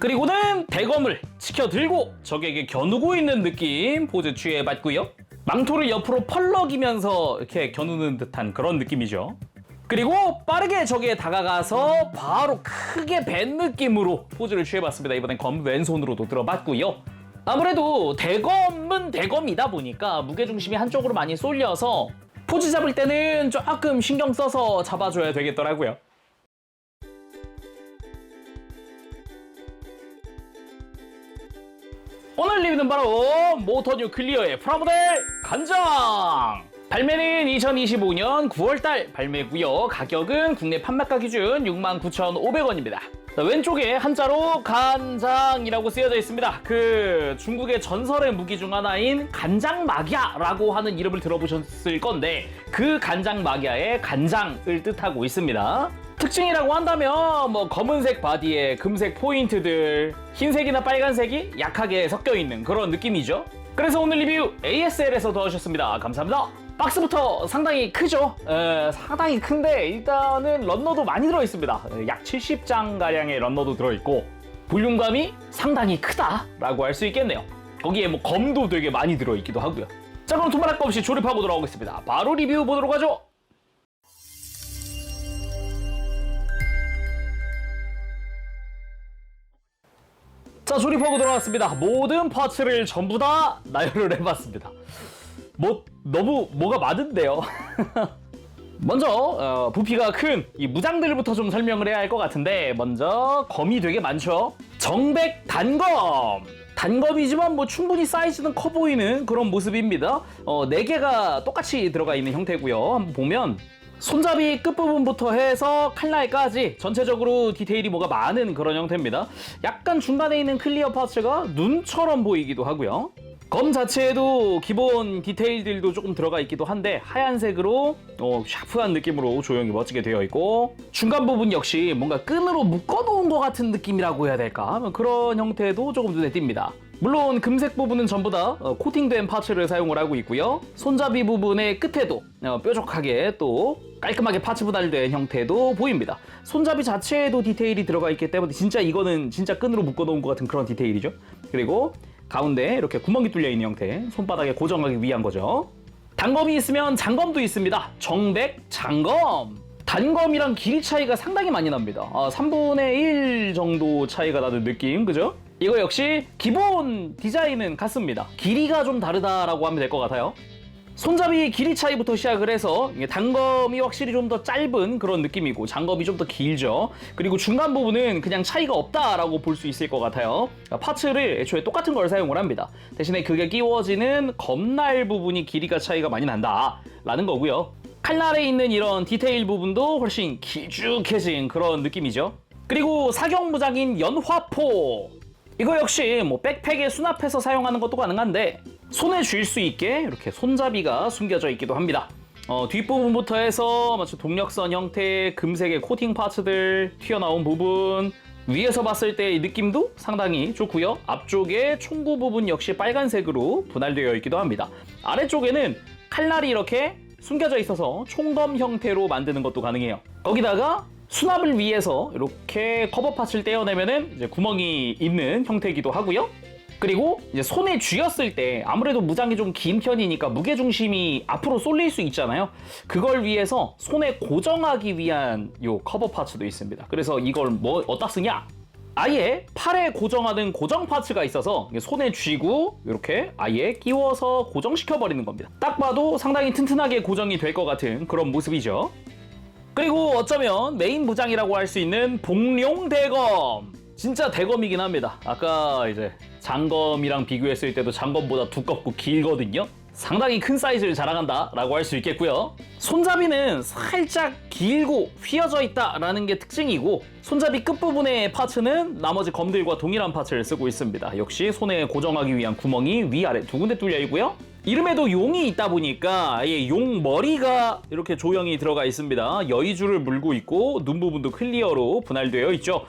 그리고는 대검을 치켜들고 적에게 겨누고 있는 느낌 포즈 취해봤고요. 망토를 옆으로 펄럭이면서 이렇게 겨누는 듯한 그런 느낌이죠. 그리고 빠르게 적에 다가가서 바로 크게 벤 느낌으로 포즈를 취해봤습니다. 이번엔 검 왼손으로도 들어봤고요. 아무래도 대검은 대검이다 보니까 무게중심이 한쪽으로 많이 쏠려서 포즈 잡을 때는 조금 신경 써서 잡아줘야 되겠더라고요. 오늘 리뷰는 바로 모터뉴 클리어의 프라모델 간장! 발매는 2025년 9월달 발매고요. 가격은 국내 판매가 기준 69,500원입니다. 왼쪽에 한자로 간장이라고 쓰여져 있습니다. 그 중국의 전설의 무기 중 하나인 간장마갸라고 하는 이름을 들어보셨을 건데 그 간장마갸의 간장을 뜻하고 있습니다. 특징이라고 한다면 뭐 검은색 바디에 금색 포인트들, 흰색이나 빨간색이 약하게 섞여 있는 그런 느낌이죠. 그래서 오늘 리뷰 ASL에서 도와주셨습니다. 감사합니다. 박스부터 상당히 크죠? 상당히 큰데 일단은 런너도 많이 들어있습니다. 약 70장가량의 런너도 들어있고 볼륨감이 상당히 크다라고 할 수 있겠네요. 거기에 뭐 검도 되게 많이 들어있기도 하고요. 자, 그럼 두말할 거 없이 조립하고 돌아오겠습니다. 바로 리뷰 보도록 하죠. 자, 조립하고 돌아왔습니다. 모든 파츠를 전부 다 나열을 해봤습니다. 너무 뭐가 많은데요. 먼저 부피가 큰 이 무장들부터 좀 설명을 해야 할 것 같은데, 먼저 검이 되게 많죠. 정백 단검. 단검이지만 뭐 충분히 사이즈는 커 보이는 그런 모습입니다. 4개가 똑같이 들어가 있는 형태고요. 한번 보면 손잡이 끝부분부터 해서 칼날까지 전체적으로 디테일이 뭐가 많은 그런 형태입니다. 약간 중간에 있는 클리어 파츠가 눈처럼 보이기도 하고요. 검 자체에도 기본 디테일들도 조금 들어가 있기도 한데 하얀색으로 샤프한 느낌으로 조형이 멋지게 되어 있고, 중간 부분 역시 뭔가 끈으로 묶어놓은 것 같은 느낌이라고 해야 될까? 그런 형태도 조금 눈에 띕니다. 물론 금색 부분은 전부 다 코팅된 파츠를 사용을 하고 있고요. 손잡이 부분의 끝에도 뾰족하게 또 깔끔하게 파츠 분할된 형태도 보입니다. 손잡이 자체에도 디테일이 들어가 있기 때문에 진짜 이거는 진짜 끈으로 묶어놓은 것 같은 그런 디테일이죠. 그리고 가운데 이렇게 구멍이 뚫려 있는 형태, 손바닥에 고정하기 위한 거죠. 단검이 있으면 장검도 있습니다. 정백 장검. 단검이랑 길이 차이가 상당히 많이 납니다. 3분의 1 정도 차이가 나는 느낌, 그죠? 이거 역시 기본 디자인은 같습니다. 길이가 좀 다르다라고 하면 될 것 같아요. 손잡이 길이 차이부터 시작을 해서 단검이 확실히 좀 더 짧은 그런 느낌이고 장검이 좀 더 길죠. 그리고 중간 부분은 그냥 차이가 없다라고 볼 수 있을 것 같아요. 파츠를 애초에 똑같은 걸 사용을 합니다. 대신에 그게 끼워지는 검날 부분이 길이가 차이가 많이 난다라는 거고요. 칼날에 있는 이런 디테일 부분도 훨씬 길쭉해진 그런 느낌이죠. 그리고 사격무장인 연화포. 이거 역시 뭐 백팩에 수납해서 사용하는 것도 가능한데 손에 쥘 수 있게 이렇게 손잡이가 숨겨져 있기도 합니다. 뒷부분부터 해서 마치 동력선 형태의 금색의 코팅 파츠들 튀어나온 부분, 위에서 봤을 때의 느낌도 상당히 좋고요. 앞쪽에 총구 부분 역시 빨간색으로 분할되어 있기도 합니다. 아래쪽에는 칼날이 이렇게 숨겨져 있어서 총검 형태로 만드는 것도 가능해요. 거기다가 수납을 위해서 이렇게 커버 파츠를 떼어내면은 이제 구멍이 있는 형태이기도 하고요. 그리고 이제 손에 쥐었을 때 아무래도 무장이 좀 긴 편이니까 무게중심이 앞으로 쏠릴 수 있잖아요. 그걸 위해서 손에 고정하기 위한 요 커버 파츠도 있습니다. 그래서 이걸 어디다 쓰냐? 아예 팔에 고정하는 고정 파츠가 있어서 손에 쥐고 이렇게 아예 끼워서 고정시켜 버리는 겁니다. 딱 봐도 상당히 튼튼하게 고정이 될 것 같은 그런 모습이죠. 그리고 어쩌면 메인 무장이라고 할 수 있는 복룡 대검. 진짜 대검이긴 합니다. 아까 이제 장검이랑 비교했을 때도 장검보다 두껍고 길거든요. 상당히 큰 사이즈를 자랑한다라고 할 수 있겠고요. 손잡이는 살짝 길고 휘어져 있다라는 게 특징이고, 손잡이 끝부분의 파츠는 나머지 검들과 동일한 파츠를 쓰고 있습니다. 역시 손에 고정하기 위한 구멍이 위아래 두 군데 뚫려 있고요. 이름에도 용이 있다 보니까 아예 용 머리가 이렇게 조형이 들어가 있습니다. 여의주를 물고 있고 눈 부분도 클리어로 분할되어 있죠.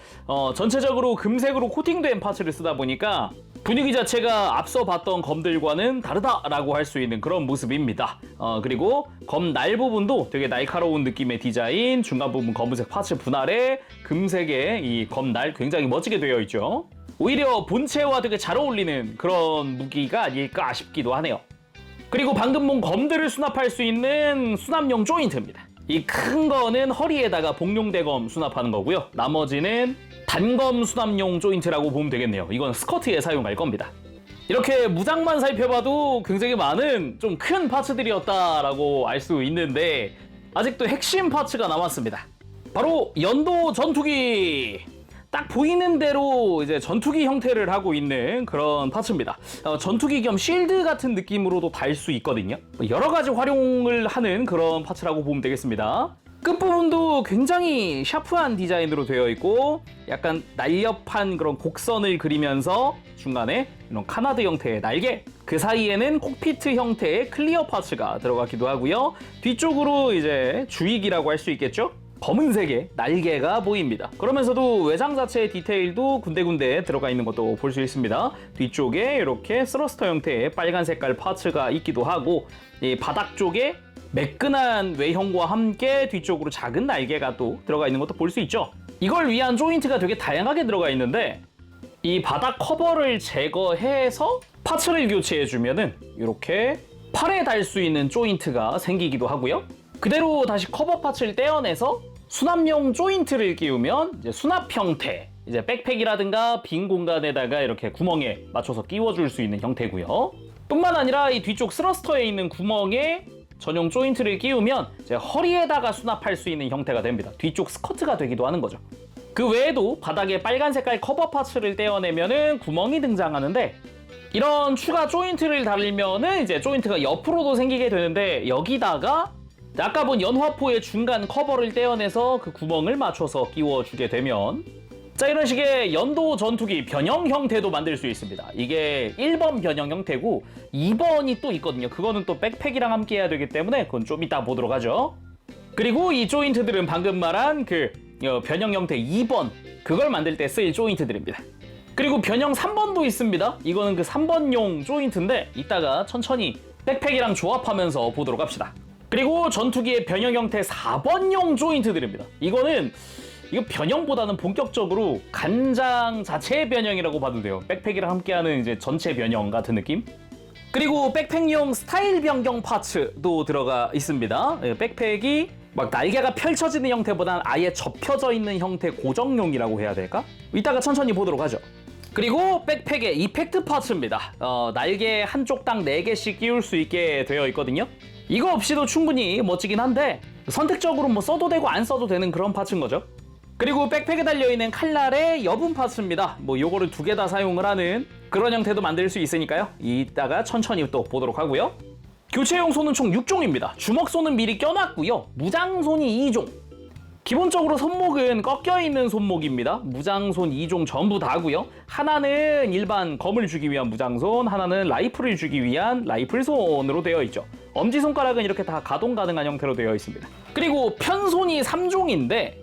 전체적으로 금색으로 코팅된 파츠를 쓰다 보니까 분위기 자체가 앞서 봤던 검들과는 다르다라고 할 수 있는 그런 모습입니다. 그리고 검 날 부분도 되게 날카로운 느낌의 디자인, 중간 부분 검은색 파츠 분할에 금색의 이 검 날 굉장히 멋지게 되어 있죠. 오히려 본체와 되게 잘 어울리는 그런 무기가 아닐까 싶기도 하네요. 그리고 방금 본 검들을 수납할 수 있는 수납용 조인트입니다. 이 큰 거는 허리에다가 복룡대검 수납하는 거고요. 나머지는 단검 수납용 조인트라고 보면 되겠네요. 이건 스커트에 사용할 겁니다. 이렇게 무장만 살펴봐도 굉장히 많은 좀 큰 파츠들이었다라고 알 수 있는데 아직도 핵심 파츠가 남았습니다. 바로 연도 전투기! 딱 보이는 대로 이제 전투기 형태를 하고 있는 그런 파츠입니다. 전투기 겸 실드 같은 느낌으로도 달 수 있거든요. 여러 가지 활용을 하는 그런 파츠라고 보면 되겠습니다. 끝부분도 굉장히 샤프한 디자인으로 되어 있고 약간 날렵한 그런 곡선을 그리면서 중간에 이런 카나드 형태의 날개, 그 사이에는 콕피트 형태의 클리어 파츠가 들어가기도 하고요. 뒤쪽으로 이제 주익이라고 할 수 있겠죠? 검은색의 날개가 보입니다. 그러면서도 외장 자체의 디테일도 군데군데 들어가 있는 것도 볼 수 있습니다. 뒤쪽에 이렇게 스러스터 형태의 빨간 색깔 파츠가 있기도 하고 이 바닥 쪽에 매끈한 외형과 함께 뒤쪽으로 작은 날개가 또 들어가 있는 것도 볼 수 있죠. 이걸 위한 조인트가 되게 다양하게 들어가 있는데 이 바닥 커버를 제거해서 파츠를 교체해주면은 이렇게 팔에 달 수 있는 조인트가 생기기도 하고요. 그대로 다시 커버 파츠를 떼어내서 수납용 조인트를 끼우면 이제 수납 형태, 이제 백팩이라든가 빈 공간에다가 이렇게 구멍에 맞춰서 끼워줄 수 있는 형태고요. 뿐만 아니라 이 뒤쪽 스러스터에 있는 구멍에 전용 조인트를 끼우면 이제 허리에다가 수납할 수 있는 형태가 됩니다. 뒤쪽 스커트가 되기도 하는 거죠. 그 외에도 바닥에 빨간 색깔 커버 파츠를 떼어내면은 구멍이 등장하는데 이런 추가 조인트를 달면은 이제 조인트가 옆으로도 생기게 되는데 여기다가 아까 본 연화포의 중간 커버를 떼어내서 그 구멍을 맞춰서 끼워주게 되면 자 이런 식의 연도 전투기 변형 형태도 만들 수 있습니다. 이게 1번 변형 형태고 2번이 또 있거든요. 그거는 또 백팩이랑 함께 해야 되기 때문에 그건 좀 이따 보도록 하죠. 그리고 이 조인트들은 방금 말한 그 변형 형태 2번 그걸 만들 때 쓸 조인트들입니다. 그리고 변형 3번도 있습니다. 이거는 그 3번용 조인트인데 이따가 천천히 백팩이랑 조합하면서 보도록 합시다. 그리고 전투기의 변형 형태 4번용 조인트들입니다. 이거 변형보다는 본격적으로 간장 자체의 변형이라고 봐도 돼요. 백팩이랑 함께하는 이제 전체 변형 같은 느낌? 그리고 백팩용 스타일 변경 파츠도 들어가 있습니다. 백팩이 막 날개가 펼쳐지는 형태보다는 아예 접혀져 있는 형태 고정용이라고 해야 될까? 이따가 천천히 보도록 하죠. 그리고 백팩의 이펙트 파츠입니다. 날개 한쪽당 4개씩 끼울 수 있게 되어 있거든요. 이거 없이도 충분히 멋지긴 한데 선택적으로 뭐 써도 되고 안 써도 되는 그런 파츠인 거죠. 그리고 백팩에 달려있는 칼날의 여분 파츠입니다. 뭐 요거를 2개 다 사용을 하는 그런 형태도 만들 수 있으니까요. 이따가 천천히 또 보도록 하고요. 교체용 손은 총 6종입니다. 주먹손은 미리 껴놨고요. 무장손이 2종. 기본적으로 손목은 꺾여있는 손목입니다. 무장손 2종 전부 다고요. 하나는 일반 검을 주기 위한 무장손, 하나는 라이플을 주기 위한 라이플손으로 되어 있죠. 엄지손가락은 이렇게 다 가동 가능한 형태로 되어 있습니다. 그리고 편손이 3종인데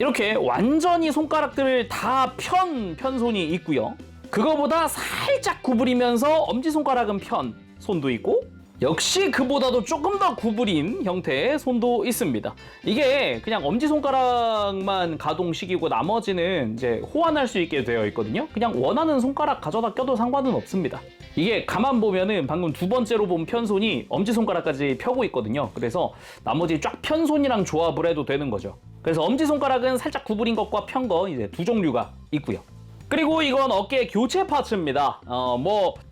이렇게 완전히 손가락들을 다 편손이 있고요. 그거보다 살짝 구부리면서 엄지손가락은 편 손도 있고 역시 그보다도 조금 더 구부린 형태의 손도 있습니다. 이게 그냥 엄지손가락만 가동시키고 나머지는 이제 호환할 수 있게 되어 있거든요. 그냥 원하는 손가락 가져다 껴도 상관은 없습니다. 이게 가만 보면은 방금 2번째로 본 편손이 엄지손가락까지 펴고 있거든요. 그래서 나머지 쫙 편손이랑 조합을 해도 되는 거죠. 그래서 엄지손가락은 살짝 구부린 것과 편 거 이제 2종류가 있고요. 그리고 이건 어깨 교체 파츠입니다.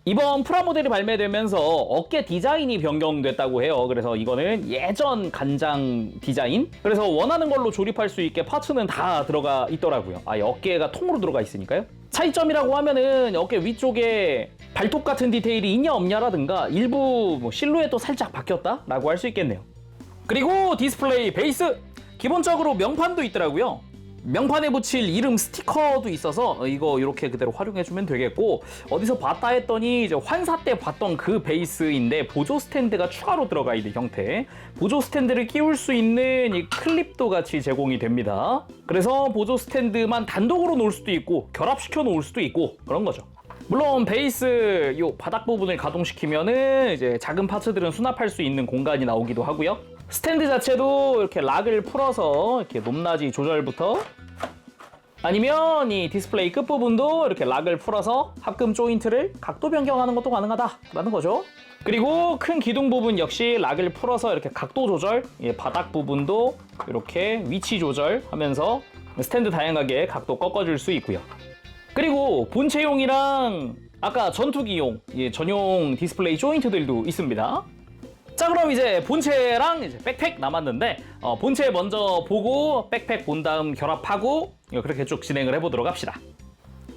이번 프라모델이 발매되면서 어깨 디자인이 변경됐다고 해요. 그래서 이거는 예전 간장 디자인? 그래서 원하는 걸로 조립할 수 있게 파츠는 다 들어가 있더라고요. 아예 어깨가 통으로 들어가 있으니까요. 차이점이라고 하면은 어깨 위쪽에 발톱 같은 디테일이 있냐 없냐라든가 일부 실루엣도 살짝 바뀌었다라고 할 수 있겠네요. 그리고 디스플레이 베이스! 기본적으로 명판도 있더라고요. 명판에 붙일 이름 스티커도 있어서 이거 이렇게 그대로 활용해주면 되겠고 어디서 봤다 했더니 이제 환사 때 봤던 그 베이스인데 보조 스탠드가 추가로 들어가 있는 형태 보조 스탠드를 끼울 수 있는 이 클립도 같이 제공이 됩니다. 그래서 보조 스탠드만 단독으로 놓을 수도 있고 결합시켜 놓을 수도 있고 그런 거죠. 물론 베이스 요 바닥 부분을 가동시키면은 이제 작은 파츠들은 수납할 수 있는 공간이 나오기도 하고요. 스탠드 자체도 이렇게 락을 풀어서 이렇게 높낮이 조절부터 아니면 이 디스플레이 끝부분도 이렇게 락을 풀어서 합금 조인트를 각도 변경하는 것도 가능하다라는 거죠. 그리고 큰 기둥 부분 역시 락을 풀어서 이렇게 각도 조절, 바닥 부분도 이렇게 위치 조절하면서 스탠드 다양하게 각도 꺾어줄 수 있고요. 그리고 본체용이랑 아까 전투기용 전용 디스플레이 조인트들도 있습니다. 자, 그럼 이제 본체랑 이제 백팩 남았는데 본체 먼저 보고 백팩 본 다음 결합하고 그렇게 쭉 진행을 해보도록 합시다.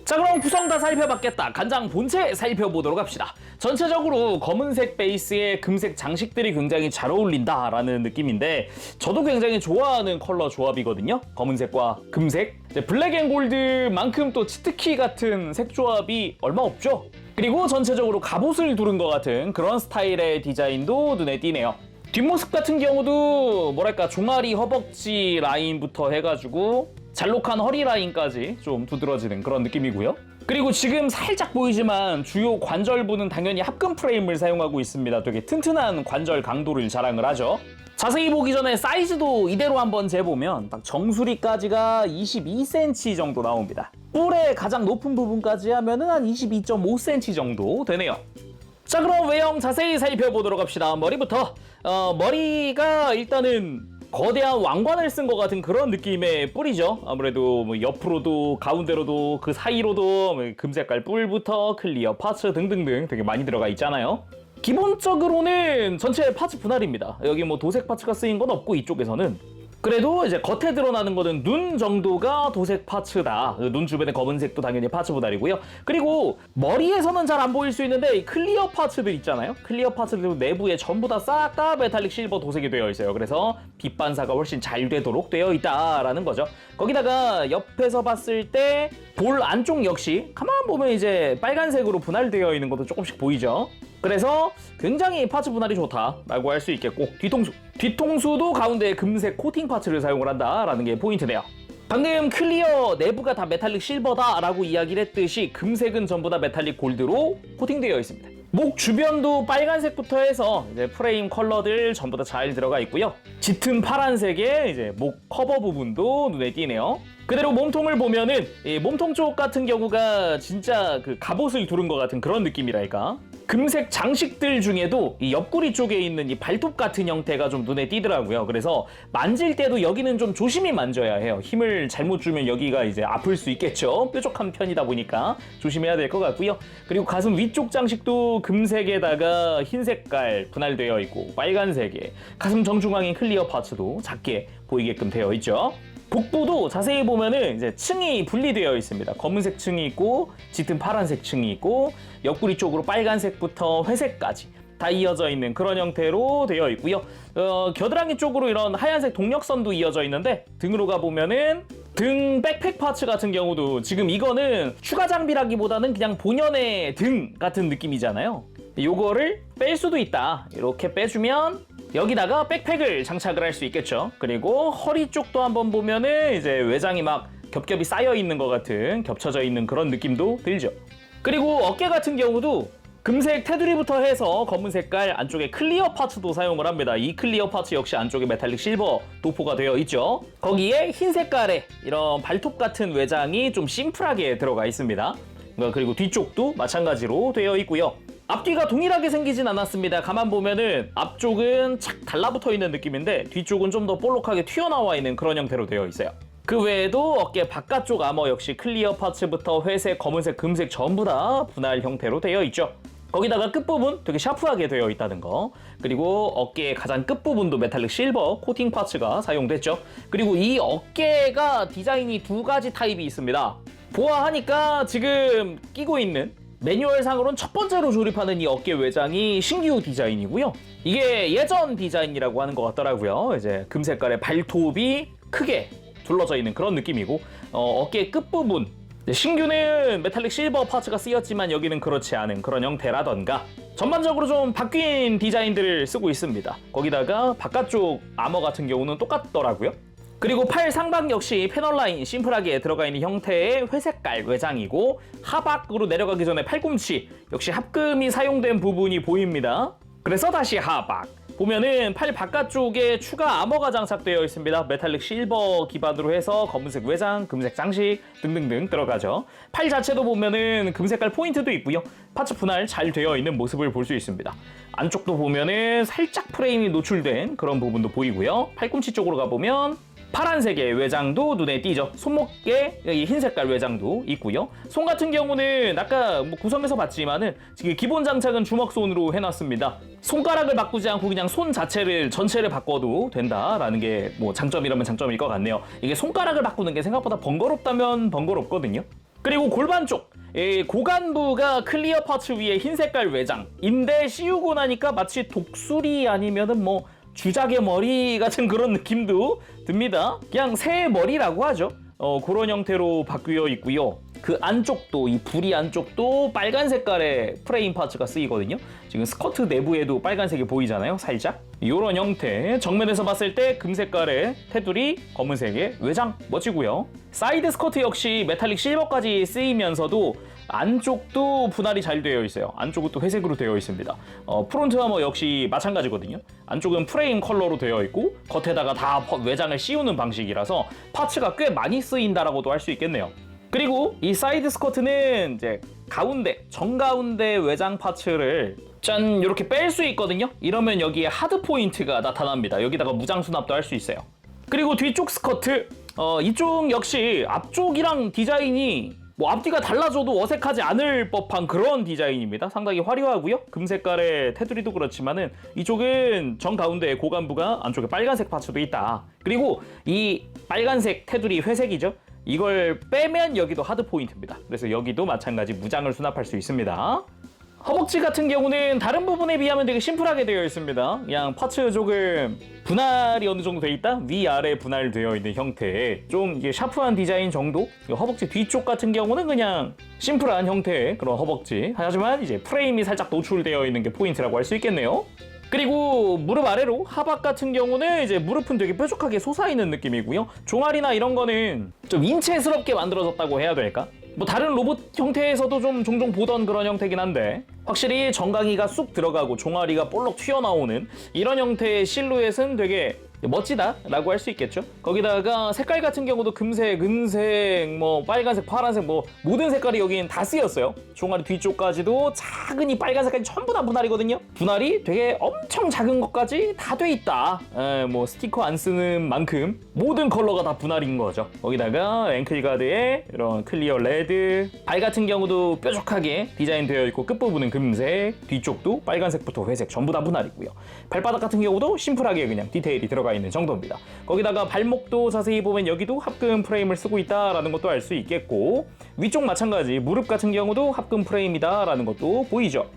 자, 그럼 구성 다 살펴봤겠다. 간장 본체 살펴보도록 합시다. 전체적으로 검은색 베이스에 금색 장식들이 굉장히 잘 어울린다라는 느낌인데 저도 굉장히 좋아하는 컬러 조합이거든요. 검은색과 금색. 블랙 앤 골드만큼 또 치트키 같은 색 조합이 얼마 없죠. 그리고 전체적으로 갑옷을 두른 것 같은 그런 스타일의 디자인도 눈에 띄네요. 뒷모습 같은 경우도 뭐랄까 종아리 허벅지 라인부터 해가지고 잘록한 허리 라인까지 좀 두드러지는 그런 느낌이고요. 그리고 지금 살짝 보이지만 주요 관절부는 당연히 합금 프레임을 사용하고 있습니다. 되게 튼튼한 관절 강도를 자랑을 하죠. 자세히 보기 전에 사이즈도 이대로 한번 재보면 딱 정수리까지가 22cm 정도 나옵니다. 뿔의 가장 높은 부분까지 하면은 한 22.5cm 정도 되네요. 자, 그럼 외형 자세히 살펴보도록 합시다. 머리부터 머리가 일단은 거대한 왕관을 쓴 것 같은 그런 느낌의 뿔이죠. 아무래도 뭐 옆으로도 가운데로도 그 사이로도 금색깔 뿔부터 클리어 파츠 등등등 되게 많이 들어가 있잖아요. 기본적으로는 전체 파츠 분할입니다. 여기 뭐 도색 파츠가 쓰인 건 없고 이쪽에서는 그래도 이제 겉에 드러나는 거는 눈 정도가 도색 파츠다. 눈 주변의 검은색도 당연히 파츠 분할이고요. 그리고 머리에서는 잘 안 보일 수 있는데 이 클리어 파츠들 있잖아요. 클리어 파츠들 내부에 전부 다 싹 다 메탈릭 실버 도색이 되어 있어요. 그래서 빛 반사가 훨씬 잘 되도록 되어 있다라는 거죠. 거기다가 옆에서 봤을 때 볼 안쪽 역시 가만 보면 이제 빨간색으로 분할되어 있는 것도 조금씩 보이죠. 그래서 굉장히 파츠 분할이 좋다라고 할 수 있겠고 뒤통수도 가운데에 금색 코팅 파츠를 사용을 한다라는 게 포인트네요. 방금 클리어 내부가 다 메탈릭 실버다라고 이야기를 했듯이 금색은 전부 다 메탈릭 골드로 코팅되어 있습니다. 목 주변도 빨간색부터 해서 이제 프레임 컬러들 전부 다 잘 들어가 있고요. 짙은 파란색의 이제 목 커버 부분도 눈에 띄네요. 그대로 몸통을 보면은 이 몸통 쪽 같은 경우가 진짜 그 갑옷을 두른 것 같은 그런 느낌이랄까. 금색 장식들 중에도 이 옆구리 쪽에 있는 이 발톱 같은 형태가 좀 눈에 띄더라고요. 그래서 만질 때도 여기는 좀 조심히 만져야 해요. 힘을 잘못 주면 여기가 이제 아플 수 있겠죠. 뾰족한 편이다 보니까 조심해야 될 것 같고요. 그리고 가슴 위쪽 장식도 금색에다가 흰 색깔 분할되어 있고 빨간색에 가슴 정중앙인 클리어 파츠도 작게 보이게끔 되어 있죠. 복부도 자세히 보면은 이제 층이 분리되어 있습니다. 검은색 층이 있고 짙은 파란색 층이 있고 옆구리 쪽으로 빨간색부터 회색까지 다 이어져 있는 그런 형태로 되어 있고요. 겨드랑이 쪽으로 이런 하얀색 동력선도 이어져 있는데 등으로 가보면은 등 백팩 파츠 같은 경우도 지금 이거는 추가 장비라기보다는 그냥 본연의 등 같은 느낌이잖아요. 요거를 뺄 수도 있다. 이렇게 빼주면 여기다가 백팩을 장착을 할 수 있겠죠. 그리고 허리 쪽도 한번 보면은 이제 외장이 막 겹겹이 쌓여 있는 것 같은 겹쳐져 있는 그런 느낌도 들죠. 그리고 어깨 같은 경우도 금색 테두리부터 해서 검은 색깔 안쪽에 클리어 파츠도 사용을 합니다. 이 클리어 파츠 역시 안쪽에 메탈릭 실버 도포가 되어 있죠. 거기에 흰 색깔의 이런 발톱 같은 외장이 좀 심플하게 들어가 있습니다. 그리고 뒤쪽도 마찬가지로 되어 있고요. 앞뒤가 동일하게 생기진 않았습니다. 가만 보면은 앞쪽은 착 달라붙어 있는 느낌인데 뒤쪽은 좀 더 볼록하게 튀어나와 있는 그런 형태로 되어 있어요. 그 외에도 어깨 바깥쪽 아머 역시 클리어 파츠부터 회색, 검은색, 금색 전부 다 분할 형태로 되어 있죠. 거기다가 끝부분 되게 샤프하게 되어 있다는 거. 그리고 어깨의 가장 끝부분도 메탈릭 실버 코팅 파츠가 사용됐죠. 그리고 이 어깨가 디자인이 두 가지 타입이 있습니다. 보아하니까 지금 끼고 있는 매뉴얼상으로는 첫 번째로 조립하는 이 어깨 외장이 신규 디자인이고요. 이게 예전 디자인이라고 하는 것 같더라고요. 이제 금색깔의 발톱이 크게 둘러져 있는 그런 느낌이고 어깨 끝부분 신규는 메탈릭 실버 파츠가 쓰였지만 여기는 그렇지 않은 그런 형태라던가 전반적으로 좀 바뀐 디자인들을 쓰고 있습니다. 거기다가 바깥쪽 아머 같은 경우는 똑같더라고요. 그리고 팔 상방 역시 패널 라인 심플하게 들어가 있는 형태의 회색깔 외장이고 하박으로 내려가기 전에 팔꿈치 역시 합금이 사용된 부분이 보입니다. 그래서 다시 하박. 보면은 팔 바깥쪽에 추가 아머가 장착되어 있습니다. 메탈릭 실버 기반으로 해서 검은색 외장, 금색 장식 등등등 들어가죠. 팔 자체도 보면은 금색깔 포인트도 있고요. 파츠 분할 잘 되어 있는 모습을 볼 수 있습니다. 안쪽도 보면은 살짝 프레임이 노출된 그런 부분도 보이고요. 팔꿈치 쪽으로 가보면 파란색의 외장도 눈에 띄죠. 손목에 흰 색깔 외장도 있고요. 손 같은 경우는 아까 구성에서 봤지만은 지금 기본 장착은 주먹손으로 해놨습니다. 손가락을 바꾸지 않고 그냥 손 자체를 전체를 바꿔도 된다라는 게 장점이라면 장점일 것 같네요. 이게 손가락을 바꾸는 게 생각보다 번거롭다면 번거롭거든요. 그리고 골반 쪽 고관부가 클리어 파츠 위에 흰 색깔 외장인데 씌우고 나니까 마치 독수리 아니면은 주작의 머리 같은 그런 느낌도 듭니다. 그냥 새 머리라고 하죠. 그런 형태로 바뀌어 있고요. 그 안쪽도, 이 부리 안쪽도 빨간 색깔의 프레임 파츠가 쓰이거든요. 지금 스커트 내부에도 빨간색이 보이잖아요, 살짝. 이런 형태, 정면에서 봤을 때 금색깔의 테두리, 검은색의 외장, 멋지고요. 사이드 스커트 역시 메탈릭 실버까지 쓰이면서도 안쪽도 분할이 잘 되어 있어요. 안쪽은 또 회색으로 되어 있습니다. 프론트 아머 역시 마찬가지거든요. 안쪽은 프레임 컬러로 되어 있고 겉에다가 다 외장을 씌우는 방식이라서 파츠가 꽤 많이 쓰인다라고도 할 수 있겠네요. 그리고 이 사이드 스커트는 이제 가운데, 정가운데 외장 파츠를 짠 이렇게 뺄 수 있거든요. 이러면 여기에 하드 포인트가 나타납니다. 여기다가 무장 수납도 할 수 있어요. 그리고 뒤쪽 스커트, 이쪽 역시 앞쪽이랑 디자인이 앞뒤가 달라져도 어색하지 않을 법한 그런 디자인입니다. 상당히 화려하고요. 금색깔의 테두리도 그렇지만은 이쪽은 정가운데에 고관부가 안쪽에 빨간색 파츠도 있다. 그리고 이 빨간색 테두리 회색이죠. 이걸 빼면 여기도 하드 포인트입니다. 그래서 여기도 마찬가지 무장을 수납할 수 있습니다. 허벅지 같은 경우는 다른 부분에 비하면 되게 심플하게 되어 있습니다. 그냥 파츠 조금 분할이 어느 정도 되어 있다? 위아래 분할되어 있는 형태의 좀 이게 샤프한 디자인 정도? 허벅지 뒤쪽 같은 경우는 그냥 심플한 형태의 그런 허벅지. 하지만 이제 프레임이 살짝 노출되어 있는 게 포인트라고 할 수 있겠네요. 그리고 무릎 아래로 하박 같은 경우는 이제 무릎은 되게 뾰족하게 솟아있는 느낌이고요. 종아리나 이런 거는 좀 인체스럽게 만들어졌다고 해야 될까? 다른 로봇 형태에서도 좀 종종 보던 그런 형태긴 한데 확실히 정강이가 쑥 들어가고 종아리가 볼록 튀어나오는 이런 형태의 실루엣은 되게 멋지다라고 할 수 있겠죠. 거기다가 색깔 같은 경우도 금색, 은색, 빨간색, 파란색 모든 색깔이 여긴 다 쓰였어요. 종아리 뒤쪽까지도 작은 이 빨간색까지 전부 다 분할이거든요. 분할이 되게 엄청 작은 것까지 다 돼 있다. 스티커 안 쓰는 만큼 모든 컬러가 다 분할인 거죠. 거기다가 앵클 가드에 이런 클리어 레드, 발 같은 경우도 뾰족하게 디자인되어 있고 끝부분은 금색, 뒤쪽도 빨간색부터 회색 전부 다 분할이고요. 발바닥 같은 경우도 심플하게 그냥 디테일이 들어가 있는 정도입니다. 거기다가 발목도 자세히 보면 여기도 합금 프레임을 쓰고 있다라는 것도 알 수 있겠고 위쪽 마찬가지 무릎 같은 경우도 합금 프레임이다라는 것도 보이죠.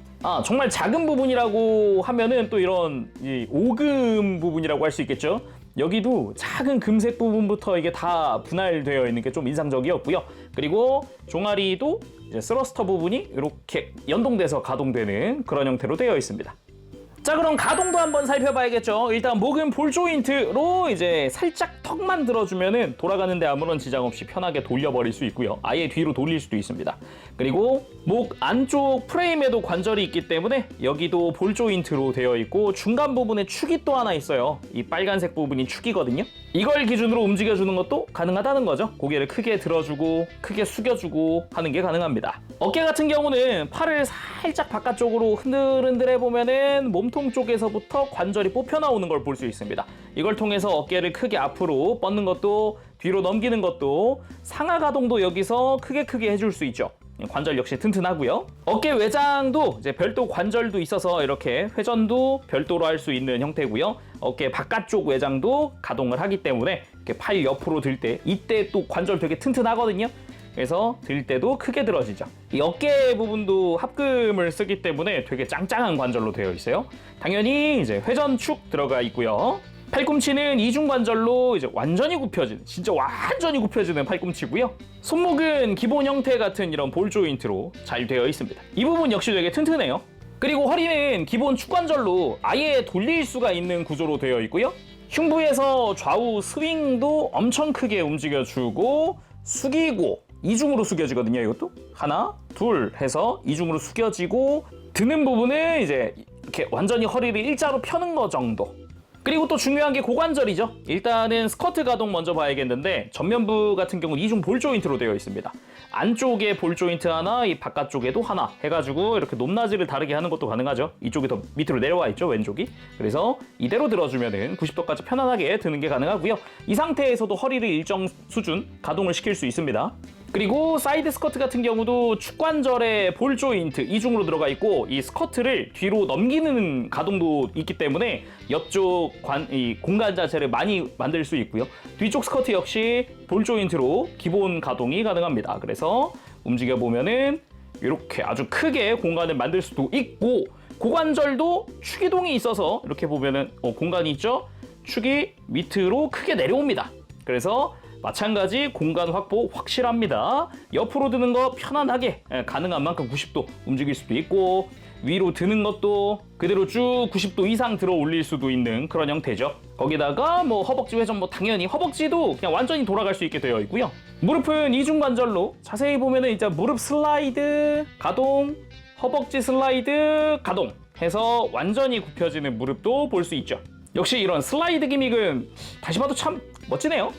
정말 작은 부분이라고 하면은 또 이런 오금 부분이라고 할 수 있겠죠. 여기도 작은 금색 부분부터 이게 다 분할되어 있는 게 좀 인상적이었고요. 그리고 종아리도 이제 스러스터 부분이 이렇게 연동돼서 가동되는 그런 형태로 되어 있습니다. 자, 그럼 가동도 한번 살펴봐야겠죠. 일단 목은 볼 조인트로 이제 살짝 턱만 들어주면은 돌아가는데 아무런 지장 없이 편하게 돌려버릴 수 있고요. 아예 뒤로 돌릴 수도 있습니다. 그리고 목 안쪽 프레임에도 관절이 있기 때문에 여기도 볼 조인트로 되어 있고 중간 부분에 축이 또 하나 있어요. 이 빨간색 부분이 축이거든요. 이걸 기준으로 움직여주는 것도 가능하다는 거죠. 고개를 크게 들어주고 크게 숙여주고 하는 게 가능합니다. 어깨 같은 경우는 팔을 살짝 바깥쪽으로 흔들흔들 해보면은 몸통 쪽에서부터 관절이 뽑혀 나오는 걸 볼 수 있습니다. 이걸 통해서 어깨를 크게 앞으로 뻗는 것도 뒤로 넘기는 것도 상하 가동도 여기서 크게 해줄 수 있죠. 관절 역시 튼튼하고요. 어깨 외장도 이제 별도 관절도 있어서 이렇게 회전도 별도로 할 수 있는 형태고요. 어깨 바깥쪽 외장도 가동을 하기 때문에 이렇게 팔 옆으로 들 때 이때 또 관절 되게 튼튼하거든요. 그래서 들 때도 크게 들어지죠. 이 어깨 부분도 합금을 쓰기 때문에 되게 짱짱한 관절로 되어 있어요. 당연히 이제 회전축 들어가 있고요. 팔꿈치는 이중 관절로 이제 완전히 굽혀지는, 진짜 완전히 굽혀지는 팔꿈치고요. 손목은 기본 형태 같은 이런 볼 조인트로 잘 되어 있습니다. 이 부분 역시 되게 튼튼해요. 그리고 허리는 기본 축관절로 아예 돌릴 수가 있는 구조로 되어 있고요. 흉부에서 좌우 스윙도 엄청 크게 움직여주고 숙이고 이중으로 숙여지거든요. 이것도 하나, 둘 해서 이중으로 숙여지고 드는 부분은 이제 이렇게 완전히 허리를 일자로 펴는 거 정도. 그리고 또 중요한 게 고관절이죠. 일단은 스커트 가동 먼저 봐야겠는데 전면부 같은 경우는 이중 볼 조인트로 되어 있습니다. 안쪽에 볼 조인트 하나, 이 바깥쪽에도 하나 해가지고 이렇게 높낮이를 다르게 하는 것도 가능하죠. 이쪽이 더 밑으로 내려와 있죠, 왼쪽이. 그래서 이대로 들어주면은 90도까지 편안하게 드는 게 가능하고요. 이 상태에서도 허리를 일정 수준 가동을 시킬 수 있습니다. 그리고 사이드 스커트 같은 경우도 축관절에 볼 조인트 이중으로 들어가 있고 이 스커트를 뒤로 넘기는 가동도 있기 때문에 옆쪽 이 공간 자체를 많이 만들 수 있고요. 뒤쪽 스커트 역시 볼 조인트로 기본 가동이 가능합니다. 그래서 움직여 보면은 이렇게 아주 크게 공간을 만들 수도 있고 고관절도 축이동이 있어서 이렇게 보면은 공간이 있죠. 축이 밑으로 크게 내려옵니다. 그래서 마찬가지 공간 확보 확실합니다. 옆으로 드는 거 편안하게 가능한 만큼 90도 움직일 수도 있고 위로 드는 것도 그대로 쭉 90도 이상 들어 올릴 수도 있는 그런 형태죠. 거기다가 뭐 허벅지 회전 당연히 허벅지도 그냥 완전히 돌아갈 수 있게 되어 있고요. 무릎은 이중관절로 자세히 보면은 이제 무릎 슬라이드 가동, 허벅지 슬라이드 가동 해서 완전히 굽혀지는 무릎도 볼 수 있죠. 역시 이런 슬라이드 기믹은 다시 봐도 참 멋지네요.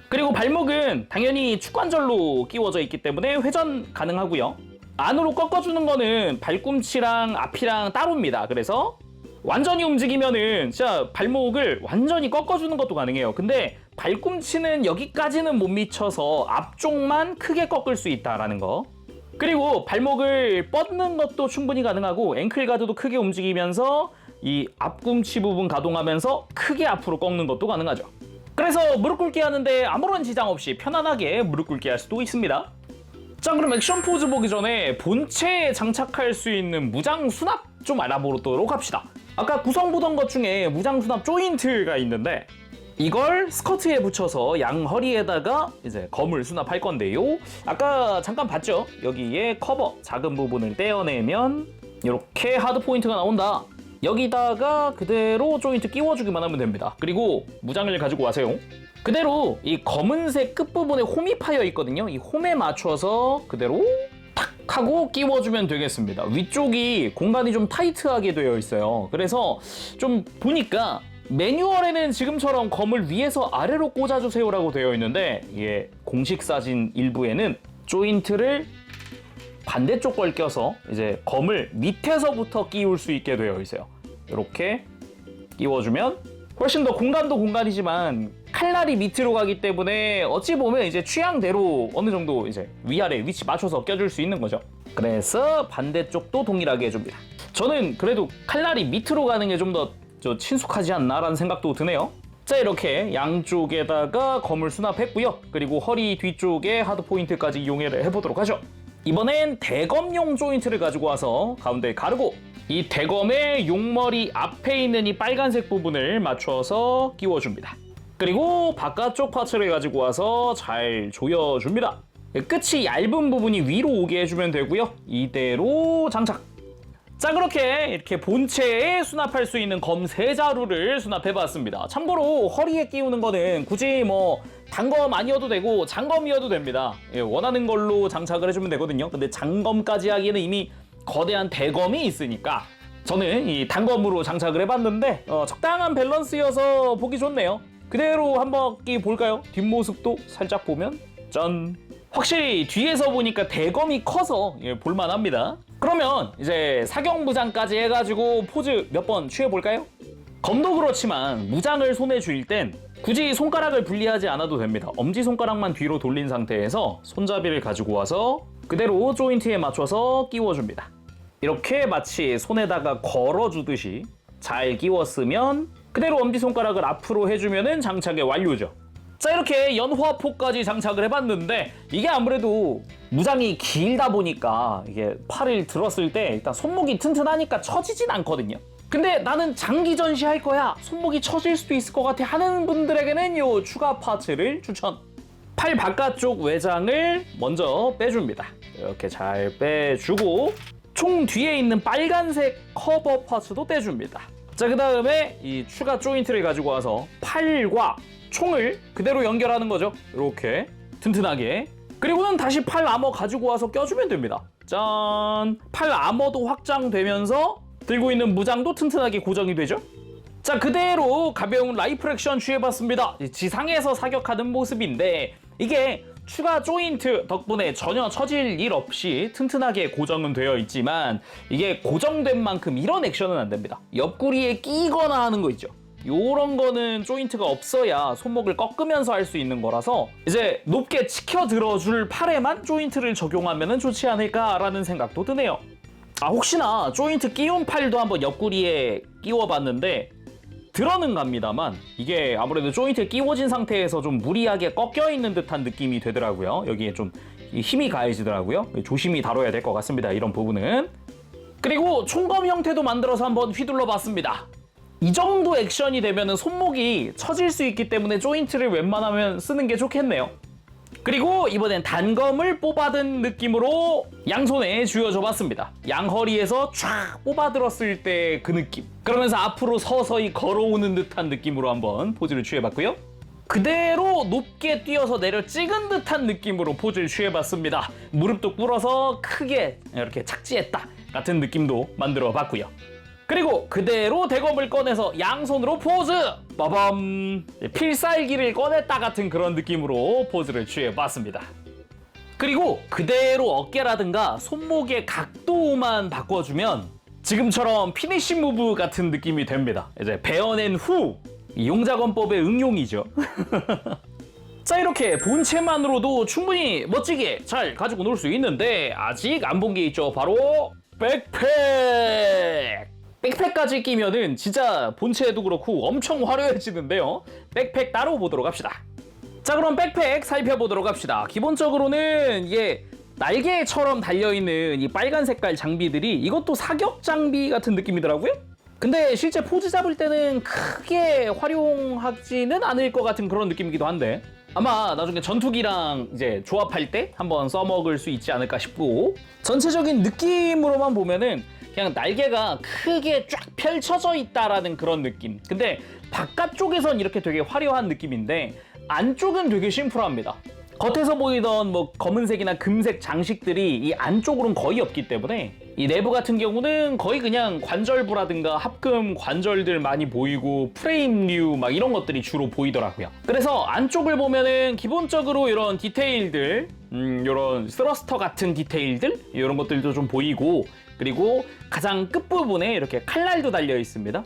그리고 발목은 당연히 축관절로 끼워져 있기 때문에 회전 가능하고요. 안으로 꺾어주는 거는 발꿈치랑 앞이랑 따로입니다. 그래서 완전히 움직이면은 진짜 발목을 완전히 꺾어주는 것도 가능해요. 근데 발꿈치는 여기까지는 못 미쳐서 앞쪽만 크게 꺾을 수 있다라는 거. 그리고 발목을 뻗는 것도 충분히 가능하고 앵클 가드도 크게 움직이면서 이 앞꿈치 부분 가동하면서 크게 앞으로 꺾는 것도 가능하죠. 그래서 무릎 꿇기 하는데 아무런 지장 없이 편안하게 무릎 꿇기 할 수도 있습니다. 자, 그럼 액션 포즈 보기 전에 본체에 장착할 수 있는 무장 수납 좀 알아보도록 합시다. 아까 구성 보던 것 중에 무장 수납 조인트가 있는데 이걸 스커트에 붙여서 양 허리에다가 이제 검을 수납할 건데요. 아까 잠깐 봤죠? 여기에 커버 작은 부분을 떼어내면 이렇게 하드 포인트가 나온다. 여기다가 그대로 조인트 끼워주기만 하면 됩니다. 그리고 무장을 가지고 와세요. 그대로 이 검은색 끝부분에 홈이 파여 있거든요. 이 홈에 맞춰서 그대로 탁 하고 끼워주면 되겠습니다. 위쪽이 공간이 좀 타이트하게 되어 있어요. 그래서 좀 보니까 매뉴얼에는 지금처럼 검을 위에서 아래로 꽂아주세요라고 되어 있는데 이게 공식 사진 일부에는 조인트를 반대쪽 걸 껴서 이제 검을 밑에서부터 끼울 수 있게 되어 있어요. 이렇게 끼워주면 훨씬 더 공간도 공간이지만 칼날이 밑으로 가기 때문에 어찌 보면 이제 취향대로 어느 정도 이제 위아래 위치 맞춰서 껴줄 수 있는 거죠. 그래서 반대쪽도 동일하게 해줍니다. 저는 그래도 칼날이 밑으로 가는 게 좀 더 친숙하지 않나라는 생각도 드네요. 자, 이렇게 양쪽에다가 검을 수납했고요. 그리고 허리 뒤쪽에 하드 포인트까지 이용을 해보도록 하죠. 이번엔 대검용 조인트를 가지고 와서 가운데 가르고 이 대검의 용머리 앞에 있는 이 빨간색 부분을 맞춰서 끼워줍니다. 그리고 바깥쪽 파츠를 가지고 와서 잘 조여줍니다. 끝이 얇은 부분이 위로 오게 해주면 되고요. 이대로 장착. 자, 그렇게 이렇게 본체에 수납할 수 있는 검 3자루를 수납해봤습니다. 참고로 허리에 끼우는 거는 굳이 뭐 단검 아니어도 되고 장검이어도 됩니다. 원하는 걸로 장착을 해주면 되거든요. 근데 장검까지 하기에는 이미 거대한 대검이 있으니까 저는 이 단검으로 장착을 해봤는데 적당한 밸런스여서 보기 좋네요. 그대로 한 바퀴 볼까요? 뒷모습도 살짝 보면 짠! 확실히 뒤에서 보니까 대검이 커서 볼만합니다. 그러면 이제 사격무장까지 해가지고 포즈 몇 번 취해볼까요? 검도 그렇지만 무장을 손에 쥘 땐 굳이 손가락을 분리하지 않아도 됩니다. 엄지손가락만 뒤로 돌린 상태에서 손잡이를 가지고 와서 그대로 조인트에 맞춰서 끼워줍니다. 이렇게 마치 손에다가 걸어주듯이 잘 끼웠으면 그대로 엄지손가락을 앞으로 해주면 장착의 완료죠. 자, 이렇게 연화포까지 장착을 해봤는데 이게 아무래도 무장이 길다 보니까 이게 팔을 들었을 때 일단 손목이 튼튼하니까 처지진 않거든요. 근데 나는 장기 전시할 거야, 손목이 처질 수도 있을 것 같아 하는 분들에게는 요 추가 파츠를 추천. 팔 바깥쪽 외장을 먼저 빼줍니다. 이렇게 잘 빼주고 총 뒤에 있는 빨간색 커버 파츠도 떼줍니다. 자, 그 다음에 이 추가 조인트를 가지고 와서 팔과 총을 그대로 연결하는 거죠. 이렇게 튼튼하게. 그리고는 다시 팔 아머 가지고 와서 껴주면 됩니다. 짠! 팔 아머도 확장되면서 들고 있는 무장도 튼튼하게 고정이 되죠. 자, 그대로 가벼운 라이플 액션 취해봤습니다. 지상에서 사격하는 모습인데 이게 추가 조인트 덕분에 전혀 처질 일 없이 튼튼하게 고정은 되어 있지만 이게 고정된 만큼 이런 액션은 안 됩니다. 옆구리에 끼거나 하는 거 있죠. 요런 거는 조인트가 없어야 손목을 꺾으면서 할 수 있는 거라서 이제 높게 치켜 들어줄 팔에만 조인트를 적용하면 좋지 않을까라는 생각도 드네요. 혹시나 조인트 끼운 팔도 한번 옆구리에 끼워봤는데 들어는 갑니다만 이게 아무래도 조인트에 끼워진 상태에서 좀 무리하게 꺾여 있는 듯한 느낌이 되더라고요. 여기에 좀 힘이 가해지더라고요. 조심히 다뤄야 될 것 같습니다. 이런 부분은. 그리고 총검 형태도 만들어서 한번 휘둘러 봤습니다. 이 정도 액션이 되면 손목이 처질 수 있기 때문에 조인트를 웬만하면 쓰는 게 좋겠네요. 그리고 이번엔 단검을 뽑아든 느낌으로 양손에 쥐어줘 봤습니다. 양허리에서 쫙 뽑아들었을 때 그 느낌. 그러면서 앞으로 서서히 걸어오는 듯한 느낌으로 한번 포즈를 취해봤고요. 그대로 높게 뛰어서 내려 찍은 듯한 느낌으로 포즈를 취해봤습니다. 무릎도 꿇어서 크게 이렇게 착지했다 같은 느낌도 만들어봤고요. 그리고 그대로 대검을 꺼내서 양손으로 포즈! 빠밤! 필살기를 꺼냈다 같은 그런 느낌으로 포즈를 취해봤습니다. 그리고 그대로 어깨라든가 손목의 각도만 바꿔주면 지금처럼 피니쉬 무브 같은 느낌이 됩니다. 이제 베어낸 후 용자건법의 응용이죠. 자, 이렇게 본체만으로도 충분히 멋지게 잘 가지고 놀 수 있는데 아직 안 본 게 있죠. 바로 백팩! 백팩까지 끼면은 진짜 본체도 그렇고 엄청 화려해지는데요. 백팩 따로 보도록 합시다. 자, 그럼 백팩 살펴보도록 합시다. 기본적으로는 이게 날개처럼 달려있는 이 빨간 색깔 장비들이 이것도 사격 장비 같은 느낌이더라고요. 근데 실제 포즈 잡을 때는 크게 활용하지는 않을 것 같은 그런 느낌이기도 한데 아마 나중에 전투기랑 이제 조합할 때 한번 써먹을 수 있지 않을까 싶고 전체적인 느낌으로만 보면은 그냥 날개가 크게 쫙 펼쳐져 있다라는 그런 느낌. 근데 바깥쪽에선 이렇게 되게 화려한 느낌인데 안쪽은 되게 심플합니다. 겉에서 보이던 뭐 검은색이나 금색 장식들이 이 안쪽으로는 거의 없기 때문에 이 내부 같은 경우는 거의 그냥 관절부라든가 합금 관절들 많이 보이고 프레임류 막 이런 것들이 주로 보이더라고요. 그래서 안쪽을 보면은 기본적으로 이런 디테일들 이런 스러스터 같은 디테일들 이런 것들도 좀 보이고 그리고 가장 끝부분에 이렇게 칼날도 달려 있습니다.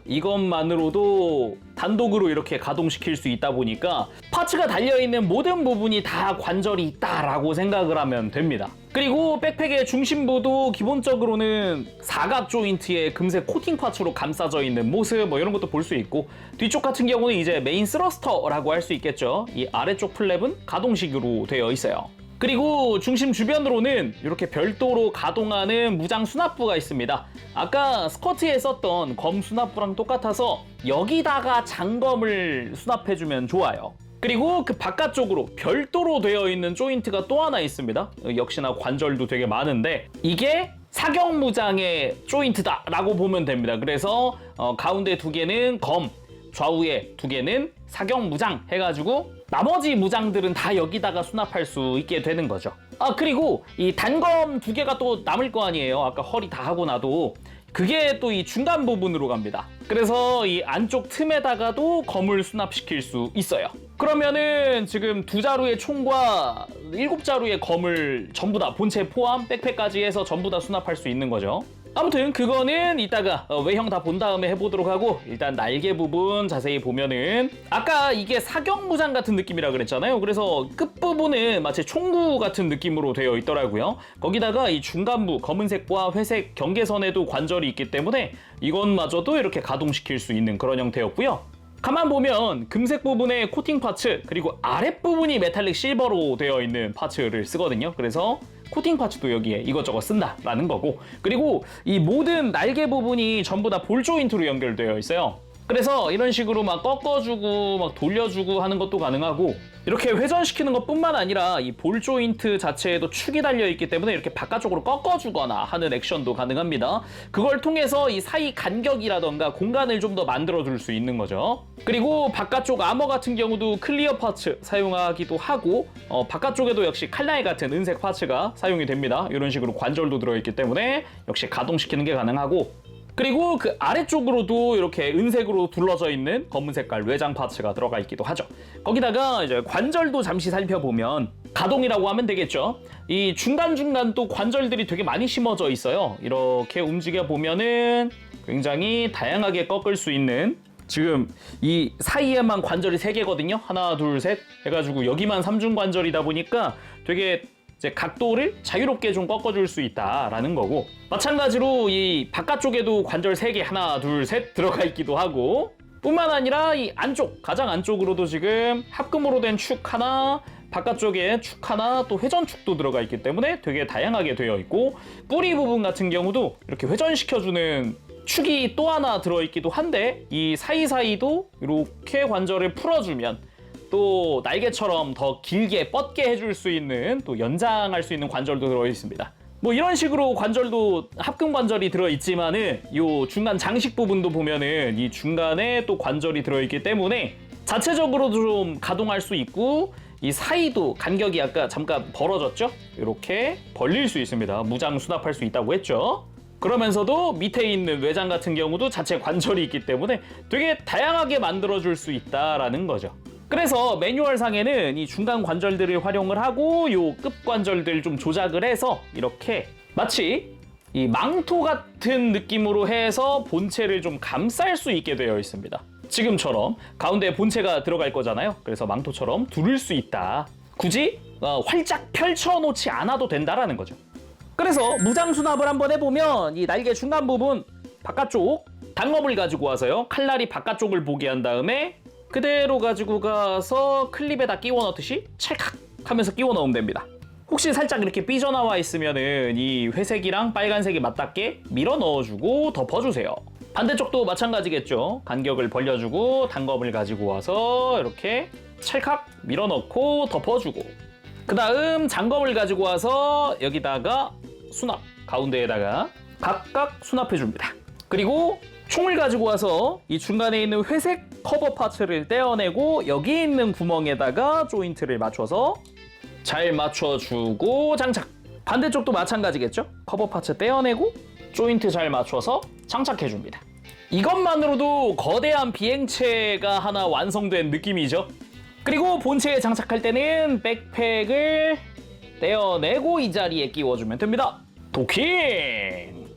이것만으로도 단독으로 이렇게 가동시킬 수 있다 보니까 파츠가 달려있는 모든 부분이 다 관절이 있다라고 생각을 하면 됩니다. 그리고 백팩의 중심부도 기본적으로는 사각 조인트에 금색 코팅 파츠로 감싸져 있는 모습 뭐 이런 것도 볼 수 있고 뒤쪽 같은 경우는 이제 메인 스러스터라고 할 수 있겠죠. 이 아래쪽 플랩은 가동식으로 되어 있어요. 그리고 중심 주변으로는 이렇게 별도로 가동하는 무장 수납부가 있습니다. 아까 스커트에 썼던 검 수납부랑 똑같아서 여기다가 장검을 수납해주면 좋아요. 그리고 그 바깥쪽으로 별도로 되어 있는 조인트가 또 하나 있습니다. 역시나 관절도 되게 많은데 이게 사격 무장의 조인트다라고 보면 됩니다. 그래서 가운데 두 개는 검, 좌우에 두 개는 사격 무장 해가지고 나머지 무장들은 다 여기다가 수납할 수 있게 되는 거죠. 그리고 이 단검 두 개가 또 남을 거 아니에요. 아까 허리 다 하고 나도 그게 또 이 중간 부분으로 갑니다. 그래서 이 안쪽 틈에다가도 검을 수납시킬 수 있어요. 그러면은 지금 2자루의 총과 7자루의 검을 전부 다 본체 포함 백팩까지 해서 전부 다 수납할 수 있는 거죠. 아무튼 그거는 이따가 외형 다 본 다음에 해보도록 하고 일단 날개 부분 자세히 보면은 아까 이게 사격 무장 같은 느낌이라 그랬잖아요. 그래서 끝부분은 마치 총구 같은 느낌으로 되어 있더라고요. 거기다가 이 중간부 검은색과 회색 경계선에도 관절이 있기 때문에 이것마저도 이렇게 가동시킬 수 있는 그런 형태였고요. 가만 보면 금색 부분의 코팅 파츠 그리고 아랫부분이 메탈릭 실버로 되어 있는 파츠를 쓰거든요. 그래서 코팅 파츠도 여기에 이것저것 쓴다라는 거고 그리고 이 모든 날개 부분이 전부 다 볼 조인트로 연결되어 있어요. 그래서 이런 식으로 막 꺾어주고 막 돌려주고 하는 것도 가능하고 이렇게 회전시키는 것뿐만 아니라 이 볼 조인트 자체에도 축이 달려있기 때문에 이렇게 바깥쪽으로 꺾어주거나 하는 액션도 가능합니다. 그걸 통해서 이 사이 간격이라던가 공간을 좀 더 만들어줄 수 있는 거죠. 그리고 바깥쪽 아머 같은 경우도 클리어 파츠 사용하기도 하고 바깥쪽에도 역시 칼날 같은 은색 파츠가 사용이 됩니다. 이런 식으로 관절도 들어있기 때문에 역시 가동시키는 게 가능하고 그리고 그 아래쪽으로도 이렇게 은색으로 둘러져 있는 검은 색깔 외장 파츠가 들어가 있기도 하죠. 거기다가 이제 관절도 잠시 살펴보면 가동이라고 하면 되겠죠. 이 중간중간 또 관절들이 되게 많이 심어져 있어요. 이렇게 움직여 보면은 굉장히 다양하게 꺾을 수 있는, 지금 이 사이에만 관절이 3개거든요. 하나, 둘, 셋 해가지고 여기만 삼중관절이다 보니까 되게 이제 각도를 자유롭게 좀 꺾어줄 수 있다라는 거고, 마찬가지로 이 바깥쪽에도 관절 3개 하나, 둘, 셋 들어가 있기도 하고, 뿐만 아니라 이 안쪽, 가장 안쪽으로도 지금 합금으로 된 축 하나, 바깥쪽에 축 하나, 또 회전축도 들어가 있기 때문에 되게 다양하게 되어 있고, 뿌리 부분 같은 경우도 이렇게 회전시켜주는 축이 또 하나 들어있기도 한데, 이 사이사이도 이렇게 관절을 풀어주면 또 날개처럼 더 길게 뻗게 해줄 수 있는, 또 연장할 수 있는 관절도 들어있습니다. 뭐 이런 식으로 관절도 합금 관절이 들어있지만은 이 중간 장식 부분도 보면은 이 중간에 또 관절이 들어있기 때문에 자체적으로도 좀 가동할 수 있고, 이 사이도 간격이 아까 잠깐 벌어졌죠? 이렇게 벌릴 수 있습니다. 무장 수납할 수 있다고 했죠. 그러면서도 밑에 있는 외장 같은 경우도 자체 관절이 있기 때문에 되게 다양하게 만들어줄 수 있다라는 거죠. 그래서 매뉴얼상에는 이 중간 관절들을 활용을 하고 요 끝 관절들 좀 조작을 해서 이렇게 마치 이 망토 같은 느낌으로 해서 본체를 좀 감쌀 수 있게 되어 있습니다. 지금처럼 가운데에 본체가 들어갈 거잖아요. 그래서 망토처럼 두를 수 있다. 굳이 활짝 펼쳐놓지 않아도 된다라는 거죠. 그래서 무장 수납을 한번 해보면 이 날개 중간 부분 바깥쪽 단검을 가지고 와서요. 칼날이 바깥쪽을 보게 한 다음에 그대로 가지고 가서 클립에다 끼워 넣듯이 찰칵 하면서 끼워 넣으면 됩니다. 혹시 살짝 이렇게 삐져나와 있으면은 이 회색이랑 빨간색이 맞닿게 밀어 넣어주고 덮어주세요. 반대쪽도 마찬가지겠죠. 간격을 벌려주고 단검을 가지고 와서 이렇게 찰칵 밀어 넣고 덮어주고, 그 다음 장검을 가지고 와서 여기다가 수납, 가운데에다가 각각 수납해줍니다. 그리고 총을 가지고 와서 이 중간에 있는 회색 커버 파츠를 떼어내고 여기 있는 구멍에다가 조인트를 맞춰서 잘 맞춰주고 장착. 반대쪽도 마찬가지겠죠? 커버 파츠 떼어내고 조인트 잘 맞춰서 장착해줍니다. 이것만으로도 거대한 비행체가 하나 완성된 느낌이죠. 그리고 본체에 장착할 때는 백팩을 떼어내고 이 자리에 끼워주면 됩니다. 도킹!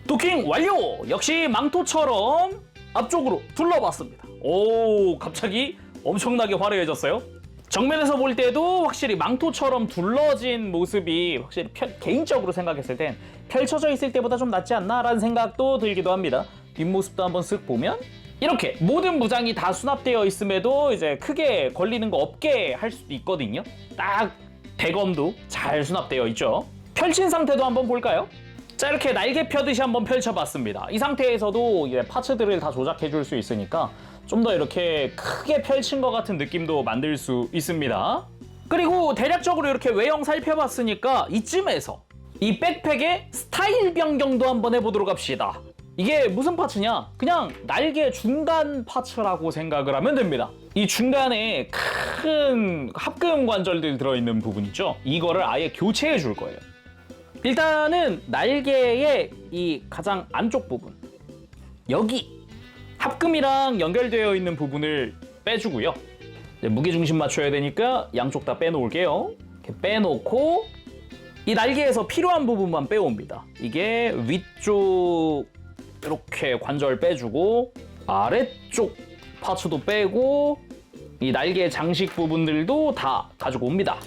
도킹 완료! 역시 망토처럼 앞쪽으로 둘러봤습니다. 오, 갑자기 엄청나게 화려해졌어요. 정면에서 볼 때도 확실히 망토처럼 둘러진 모습이 확실히 개인적으로 생각했을 땐 펼쳐져 있을 때보다 좀 낫지 않나 라는 생각도 들기도 합니다. 뒷모습도 한번 쓱 보면 이렇게 모든 무장이 다 수납되어 있음에도 이제 크게 걸리는 거 없게 할 수도 있거든요. 딱 대검도 잘 수납되어 있죠. 펼친 상태도 한번 볼까요? 자, 이렇게 날개 펴듯이 한번 펼쳐봤습니다. 이 상태에서도 이제 파츠들을 다 조작해 줄 수 있으니까 좀 더 이렇게 크게 펼친 것 같은 느낌도 만들 수 있습니다. 그리고 대략적으로 이렇게 외형 살펴봤으니까 이쯤에서 이 백팩의 스타일 변경도 한번 해보도록 합시다. 이게 무슨 파츠냐? 그냥 날개 중간 파츠라고 생각을 하면 됩니다. 이 중간에 큰 합금 관절들 들어있는 부분 있죠? 이거를 아예 교체해 줄 거예요. 일단은 날개의 이 가장 안쪽 부분, 여기 합금이랑 연결되어 있는 부분을 빼주고요. 무게중심 맞춰야 되니까 양쪽 다 빼놓을게요. 이렇게 빼놓고 이 날개에서 필요한 부분만 빼옵니다. 이게 위쪽 이렇게 관절 빼주고 아래쪽 파츠도 빼고 이 날개 장식 부분들도 다 가지고 옵니다.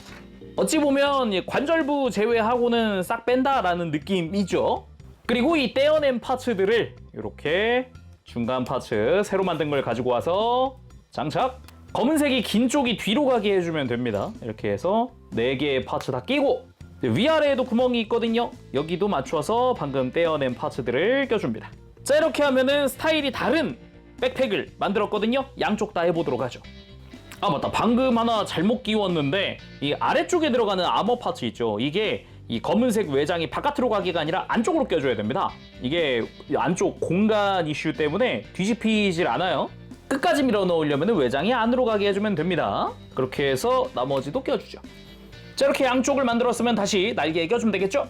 어찌 보면 관절부 제외하고는 싹 뺀다라는 느낌이죠. 그리고 이 떼어낸 파츠들을 이렇게 중간 파츠 새로 만든 걸 가지고 와서 장착. 검은색이 긴 쪽이 뒤로 가게 해주면 됩니다. 이렇게 해서 4개의 파츠 다 끼고 위아래에도 구멍이 있거든요. 여기도 맞춰서 방금 떼어낸 파츠들을 껴줍니다. 자, 이렇게 하면은 스타일이 다른 백팩을 만들었거든요. 양쪽 다 해보도록 하죠. 아, 맞다. 방금 하나 잘못 끼웠는데 이 아래쪽에 들어가는 아머 파츠 있죠. 이게 이 검은색 외장이 바깥으로 가기가 아니라 안쪽으로 껴줘야 됩니다. 이게 안쪽 공간 이슈 때문에 뒤집히질 않아요. 끝까지 밀어 넣으려면 외장이 안으로 가게 해주면 됩니다. 그렇게 해서 나머지도 껴주죠. 자, 이렇게 양쪽을 만들었으면 다시 날개에 껴주면 되겠죠?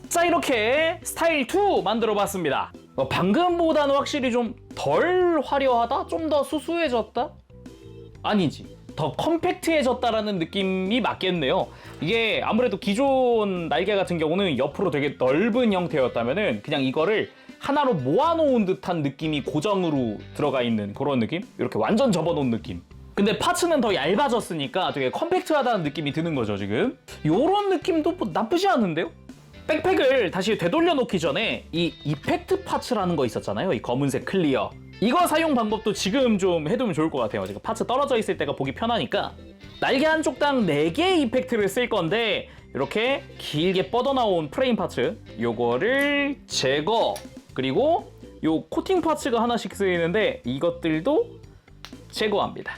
자, 이렇게 스타일 2 만들어 봤습니다. 방금보다는 확실히 좀 덜 화려하다? 좀 더 수수해졌다? 아니지. 더 컴팩트해졌다라는 느낌이 맞겠네요. 이게 아무래도 기존 날개 같은 경우는 옆으로 되게 넓은 형태였다면은 그냥 이거를 하나로 모아놓은 듯한 느낌이 고정으로 들어가 있는 그런 느낌? 이렇게 완전 접어놓은 느낌. 근데 파츠는 더 얇아졌으니까 되게 컴팩트하다는 느낌이 드는 거죠, 지금. 요런 느낌도 뭐 나쁘지 않은데요? 백팩을 다시 되돌려 놓기 전에 이 이펙트 파츠라는 거 있었잖아요. 이 검은색 클리어. 이거 사용 방법도 지금 좀 해두면 좋을 것 같아요. 지금 파츠 떨어져 있을 때가 보기 편하니까. 날개 한쪽당 4개의 이펙트를 쓸 건데 이렇게 길게 뻗어나온 프레임 파츠 요거를 제거, 그리고 요 코팅 파츠가 하나씩 쓰이는데 이것들도 제거합니다.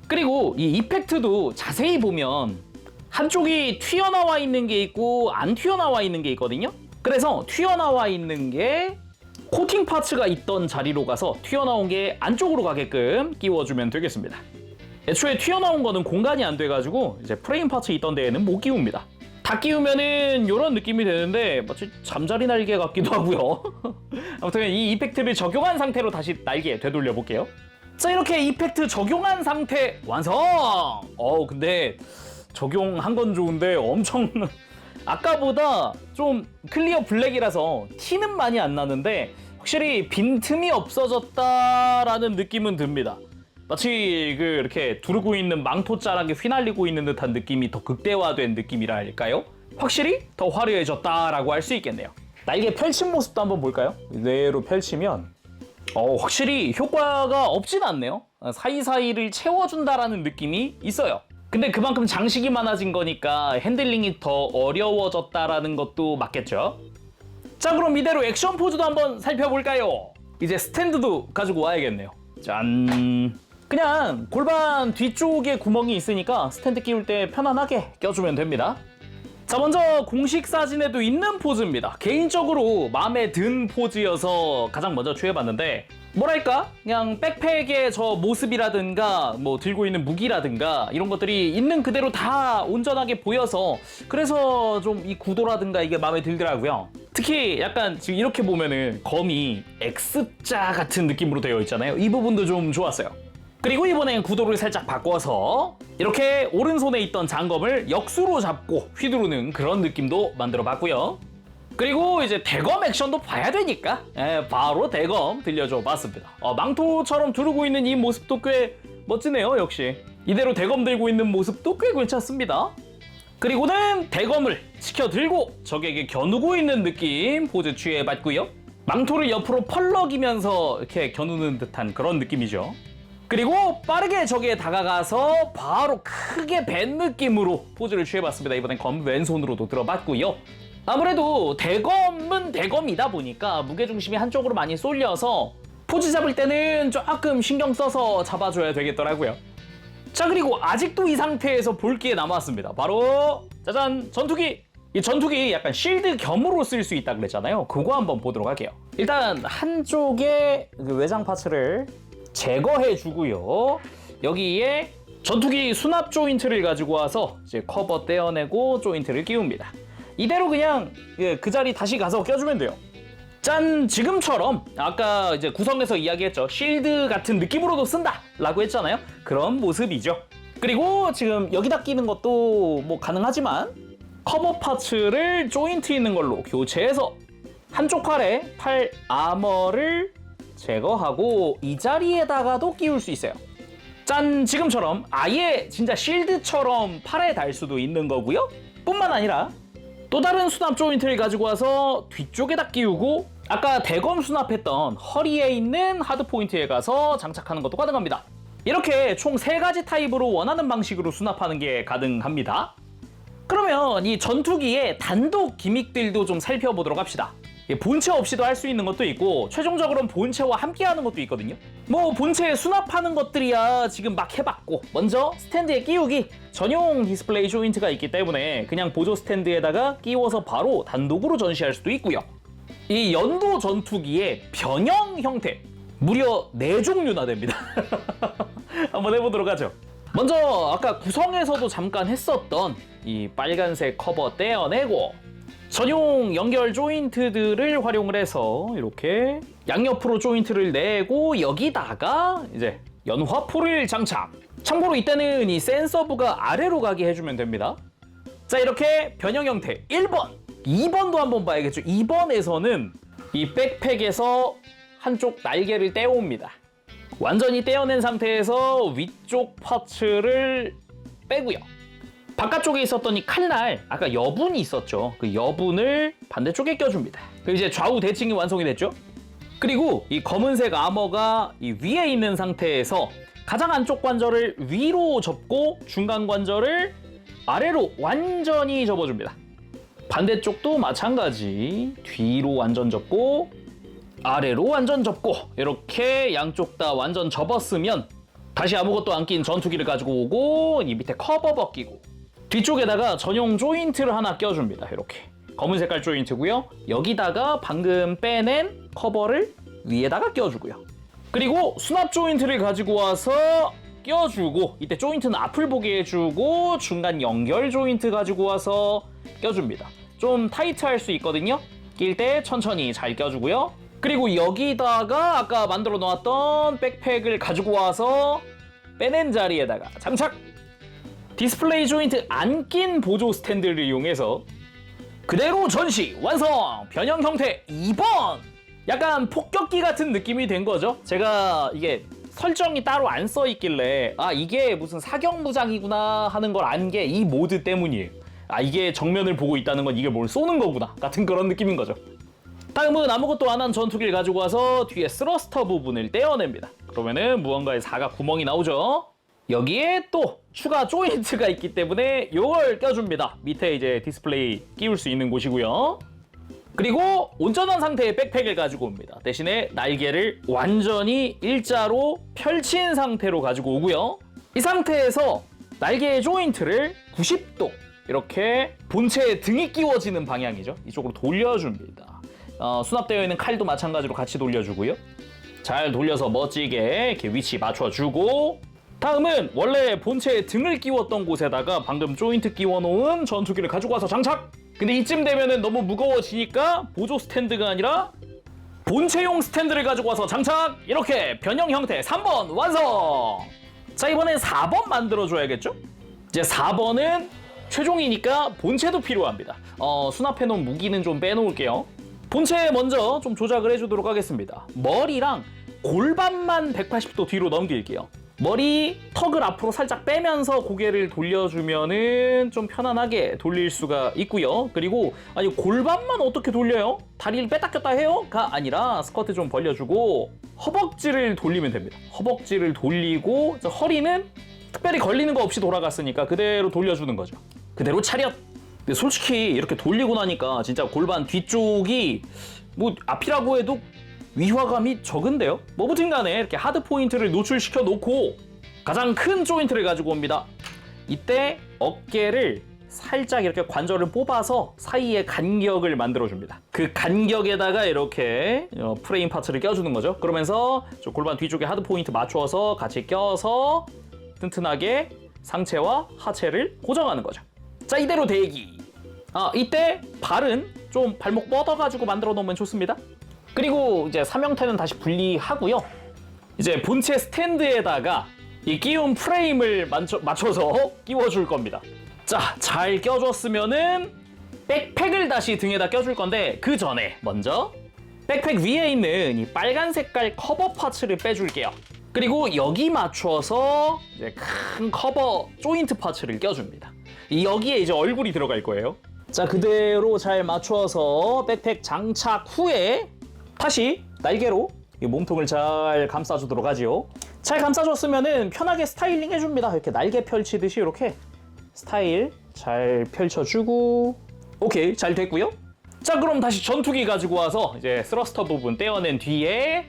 그리고 이 이펙트도 자세히 보면 한쪽이 튀어나와 있는 게 있고 안 튀어나와 있는 게 있거든요. 그래서 튀어나와 있는 게 코팅 파츠가 있던 자리로 가서 튀어나온 게 안쪽으로 가게끔 끼워주면 되겠습니다. 애초에 튀어나온 거는 공간이 안 돼가지고 이제 프레임 파츠 있던 데에는 못 끼웁니다. 다 끼우면은 이런 느낌이 되는데 마치 잠자리 날개 같기도 하고요. 아무튼 이 이펙트를 적용한 상태로 다시 날개에 되돌려 볼게요. 자, 이렇게 이펙트 적용한 상태 완성! 근데 적용한 건 좋은데 엄청 아까보다 좀 클리어 블랙이라서 티는 많이 안 나는데 확실히 빈틈이 없어졌다라는 느낌은 듭니다. 마치 이렇게 두르고 있는 망토자락에 휘날리고 있는 듯한 느낌이 더 극대화된 느낌이라 할까요? 확실히 더 화려해졌다라고 할 수 있겠네요. 날개 펼친 모습도 한번 볼까요? 뇌로 펼치면 확실히 효과가 없진 않네요. 사이사이를 채워준다라는 느낌이 있어요. 근데 그만큼 장식이 많아진 거니까 핸들링이 더 어려워졌다라는 것도 맞겠죠? 자, 그럼 이대로 액션 포즈도 한번 살펴볼까요? 이제 스탠드도 가지고 와야겠네요. 짠! 그냥 골반 뒤쪽에 구멍이 있으니까 스탠드 끼울 때 편안하게 껴주면 됩니다. 자, 먼저 공식 사진에도 있는 포즈입니다. 개인적으로 마음에 든 포즈여서 가장 먼저 취해봤는데 뭐랄까? 그냥 백팩의 저 모습이라든가 뭐 들고 있는 무기라든가 이런 것들이 있는 그대로 다 온전하게 보여서 그래서 좀 이 구도라든가 이게 마음에 들더라고요. 특히 약간 지금 이렇게 보면은 검이 X자 같은 느낌으로 되어 있잖아요. 이 부분도 좀 좋았어요. 그리고 이번엔 구도를 살짝 바꿔서 이렇게 오른손에 있던 장검을 역수로 잡고 휘두르는 그런 느낌도 만들어 봤고요. 그리고 이제 대검 액션도 봐야 되니까 바로 대검 들려줘 봤습니다. 망토처럼 두르고 있는 이 모습도 꽤 멋지네요. 역시 이대로 대검 들고 있는 모습도 꽤 괜찮습니다. 그리고는 대검을 치켜 들고 적에게 겨누고 있는 느낌 포즈 취해봤고요. 망토를 옆으로 펄럭이면서 이렇게 겨누는 듯한 그런 느낌이죠. 그리고 빠르게 적에 다가가서 바로 크게 벤 느낌으로 포즈를 취해봤습니다. 이번엔 검 왼손으로도 들어봤고요. 아무래도 대검은 대검이다 보니까 무게중심이 한쪽으로 많이 쏠려서 포즈 잡을 때는 조금 신경 써서 잡아줘야 되겠더라고요. 자, 그리고 아직도 이 상태에서 볼 게 남았습니다. 바로 짜잔! 전투기! 이 전투기 약간 실드 겸으로 쓸 수 있다 그랬잖아요. 그거 한번 보도록 할게요. 일단 한쪽에 외장 파츠를 제거해 주고요. 여기에 전투기 수납 조인트를 가지고 와서 이제 커버 떼어내고 조인트를 끼웁니다. 이대로 그냥 그 자리 다시 가서 껴주면 돼요. 짠! 지금처럼 아까 이제 구성에서 이야기했죠. 실드 같은 느낌으로도 쓴다 라고 했잖아요. 그런 모습이죠. 그리고 지금 여기다 끼는 것도 뭐 가능하지만 커버 파츠를 조인트 있는 걸로 교체해서 한쪽 팔에 팔 아머를 제거하고 이 자리에다가도 끼울 수 있어요. 짠! 지금처럼 아예 진짜 실드처럼 팔에 달 수도 있는 거고요. 뿐만 아니라 또 다른 수납 조인트를 가지고 와서 뒤쪽에다 끼우고 아까 대검 수납했던 허리에 있는 하드 포인트에 가서 장착하는 것도 가능합니다. 이렇게 총 3가지 타입으로 원하는 방식으로 수납하는 게 가능합니다. 그러면 이 전투기의 단독 기믹들도 좀 살펴보도록 합시다. 본체 없이도 할 수 있는 것도 있고 최종적으로는 본체와 함께 하는 것도 있거든요. 뭐 본체에 수납하는 것들이야 지금 막 해봤고 먼저 스탠드에 끼우기 전용 디스플레이 조인트가 있기 때문에 그냥 보조 스탠드에다가 끼워서 바로 단독으로 전시할 수도 있고요. 이 연도 전투기의 변형 형태 무려 4종류나 됩니다. 한번 해보도록 하죠. 먼저 아까 구성에서도 잠깐 했었던 이 빨간색 커버 떼어내고 전용 연결 조인트들을 활용을 해서 이렇게 양옆으로 조인트를 내고 여기다가 이제 연화포를 장착. 참고로 이때는 이 센서부가 아래로 가게 해주면 됩니다. 자, 이렇게 변형 형태 1번, 2번도 한번 봐야겠죠. 2번에서는 이 백팩에서 한쪽 날개를 떼어옵니다. 완전히 떼어낸 상태에서 위쪽 파츠를 빼고요. 바깥쪽에 있었던 이 칼날, 아까 여분이 있었죠. 그 여분을 반대쪽에 껴줍니다. 이제 좌우 대칭이 완성이 됐죠. 그리고 이 검은색 아머가 이 위에 있는 상태에서 가장 안쪽 관절을 위로 접고 중간 관절을 아래로 완전히 접어줍니다. 반대쪽도 마찬가지. 뒤로 완전 접고 아래로 완전 접고 이렇게 양쪽 다 완전 접었으면 다시 아무것도 안 낀 전투기를 가지고 오고 이 밑에 커버 벗기고 뒤쪽에다가 전용 조인트를 하나 껴줍니다. 이렇게 검은 색깔 조인트고요. 여기다가 방금 빼낸 커버를 위에다가 껴주고요. 그리고 수납 조인트를 가지고 와서 껴주고 이때 조인트는 앞을 보게 해주고 중간 연결 조인트 가지고 와서 껴줍니다. 좀 타이트할 수 있거든요. 낄 때 천천히 잘 껴주고요. 그리고 여기다가 아까 만들어 놓았던 백팩을 가지고 와서 빼낸 자리에다가 장착! 디스플레이 조인트 안 낀 보조 스탠드를 이용해서 그대로 전시 완성! 변형 형태 2번! 약간 폭격기 같은 느낌이 된 거죠. 제가 이게 설정이 따로 안 써 있길래 아 이게 무슨 사격 무장이구나 하는 걸 안 게 이 모드 때문이에요. 아 이게 정면을 보고 있다는 건 이게 뭘 쏘는 거구나 같은 그런 느낌인 거죠. 다음은 아무것도 안 한 전투기를 가지고 와서 뒤에 스러스터 부분을 떼어냅니다. 그러면은 무언가의 사각 구멍이 나오죠. 여기에 또 추가 조인트가 있기 때문에 이걸 껴줍니다. 밑에 이제 디스플레이 끼울 수 있는 곳이고요. 그리고 온전한 상태의 백팩을 가지고 옵니다. 대신에 날개를 완전히 일자로 펼친 상태로 가지고 오고요. 이 상태에서 날개의 조인트를 90도 이렇게 본체에 등이 끼워지는 방향이죠. 이쪽으로 돌려줍니다. 수납되어 있는 칼도 마찬가지로 같이 돌려주고요. 잘 돌려서 멋지게 이렇게 위치 맞춰주고 다음은 원래 본체에 등을 끼웠던 곳에다가 방금 조인트 끼워놓은 전투기를 가지고 와서 장착! 근데 이쯤 되면은 너무 무거워지니까 보조 스탠드가 아니라 본체용 스탠드를 가지고 와서 장착! 이렇게 변형 형태 3번 완성! 자, 이번엔 4번 만들어줘야겠죠? 이제 4번은 최종이니까 본체도 필요합니다. 수납해놓은 무기는 좀 빼놓을게요. 본체 먼저 좀 조작을 해주도록 하겠습니다. 머리랑 골반만 180도 뒤로 넘길게요. 머리 턱을 앞으로 살짝 빼면서 고개를 돌려주면은 좀 편안하게 돌릴 수가 있고요. 그리고 아니 골반만 어떻게 돌려요? 다리를 뺐다 꼈다 해요?가 아니라 스커트 좀 벌려주고 허벅지를 돌리면 됩니다. 허벅지를 돌리고 허리는 특별히 걸리는 거 없이 돌아갔으니까 그대로 돌려주는 거죠. 그대로 차렷! 근데 솔직히 이렇게 돌리고 나니까 진짜 골반 뒤쪽이 뭐 앞이라고 해도 위화감이 적은데요? 뭐무튼 간에 이렇게 하드 포인트를 노출시켜 놓고 가장 큰 조인트를 가지고 옵니다. 이때 어깨를 살짝 이렇게 관절을 뽑아서 사이에 간격을 만들어줍니다. 그 간격에다가 이렇게 프레임 파츠를 껴주는 거죠. 그러면서 저 골반 뒤쪽에 하드 포인트 맞춰서 같이 껴서 튼튼하게 상체와 하체를 고정하는 거죠. 자, 이대로 대기. 이때 발은 좀 발목 뻗어가지고 만들어 놓으면 좋습니다. 그리고 이제 3형태는 다시 분리하고요. 이제 본체 스탠드에다가 이 끼운 프레임을 맞춰서 끼워줄 겁니다. 자, 잘 껴줬으면은 백팩을 다시 등에다 껴줄 건데 그 전에 먼저 백팩 위에 있는 이 빨간 색깔 커버 파츠를 빼줄게요. 그리고 여기 맞춰서 이제 큰 커버 조인트 파츠를 껴줍니다. 여기에 이제 얼굴이 들어갈 거예요. 자, 그대로 잘 맞춰서 백팩 장착 후에 다시 날개로 이 몸통을 잘 감싸주도록 하죠. 잘 감싸줬으면은 편하게 스타일링 해줍니다. 이렇게 날개 펼치듯이 이렇게 스타일 잘 펼쳐주고 오케이, 잘 됐고요. 자, 그럼 다시 전투기 가지고 와서 이제 스러스터 부분 떼어낸 뒤에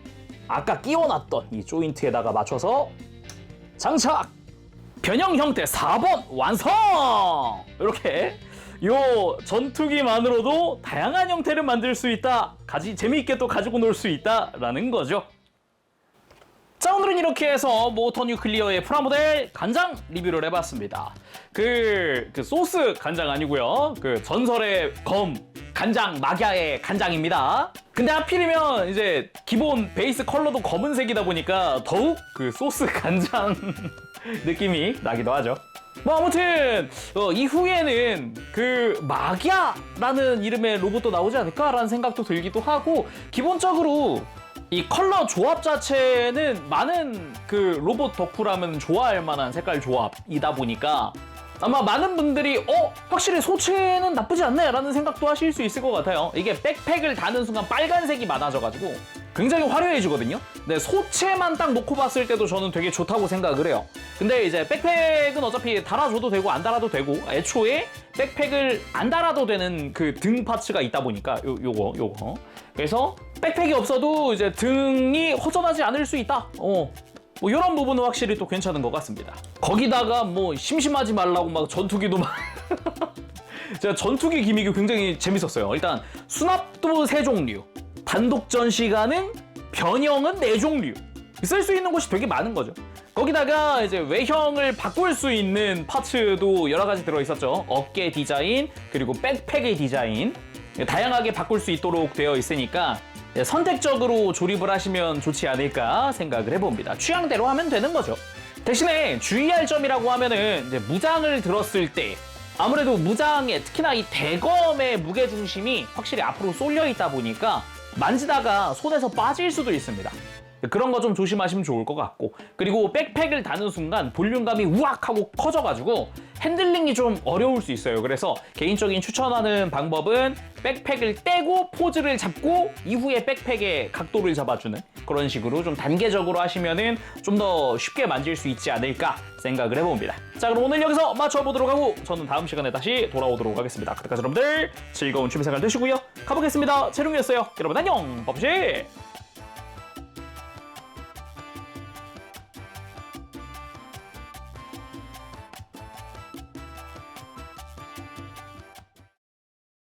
아까 끼워놨던 이 조인트에다가 맞춰서 장착! 변형 형태 4번 완성! 이렇게 요 전투기만으로도 다양한 형태를 만들 수 있다. 재미있게 또 가지고 놀 수 있다라는 거죠. 자, 오늘은 이렇게 해서 모터 뉴클리어의 프라모델 간장 리뷰를 해봤습니다. 그 소스 간장 아니고요. 그 전설의 검 간장 마갸의 간장입니다. 근데 하필이면 이제 기본 베이스 컬러도 검은색이다 보니까 더욱 그 소스 간장 느낌이 나기도 하죠. 뭐 아무튼 이후에는 그 마갸라는 이름의 로봇도 나오지 않을까라는 생각도 들기도 하고, 기본적으로 이 컬러 조합 자체는 많은 그 로봇 덕후라면 좋아할 만한 색깔 조합이다 보니까 아마 많은 분들이 확실히 소체는 나쁘지 않네 라는 생각도 하실 수 있을 것 같아요. 이게 백팩을 다는 순간 빨간색이 많아져가지고 굉장히 화려해지거든요. 네, 소체만 딱 놓고 봤을 때도 저는 되게 좋다고 생각을 해요. 근데 이제 백팩은 어차피 달아줘도 되고 안 달아도 되고, 애초에 백팩을 안 달아도 되는 그 등 파츠가 있다 보니까 요거 그래서 백팩이 없어도 이제 등이 허전하지 않을 수 있다. 뭐 이런 부분은 확실히 또 괜찮은 것 같습니다. 거기다가 뭐 심심하지 말라고 막 전투기도 막 제가 전투기 기믹이 굉장히 재밌었어요. 일단 수납도 3종류, 단독 전시 가능, 변형은 4종류. 쓸 수 있는 곳이 되게 많은 거죠. 거기다가 이제 외형을 바꿀 수 있는 파츠도 여러 가지 들어있었죠. 어깨 디자인, 그리고 백팩의 디자인, 다양하게 바꿀 수 있도록 되어 있으니까 선택적으로 조립을 하시면 좋지 않을까 생각을 해봅니다. 취향대로 하면 되는 거죠. 대신에 주의할 점이라고 하면은 이제 무장을 들었을 때 아무래도 무장에 특히나 이 대검의 무게중심이 확실히 앞으로 쏠려 있다 보니까 만지다가 손에서 빠질 수도 있습니다. 그런 거 좀 조심하시면 좋을 것 같고, 그리고 백팩을 다는 순간 볼륨감이 우악 하고 커져가지고 핸들링이 좀 어려울 수 있어요. 그래서 개인적인 추천하는 방법은 백팩을 떼고 포즈를 잡고 이후에 백팩의 각도를 잡아주는 그런 식으로 좀 단계적으로 하시면은 좀 더 쉽게 만질 수 있지 않을까 생각을 해봅니다. 자, 그럼 오늘 여기서 맞춰보도록 하고 저는 다음 시간에 다시 돌아오도록 하겠습니다. 그때까지 여러분들 즐거운 취미생활 되시고요. 가보겠습니다. 재룡이었어요. 여러분 안녕. 범시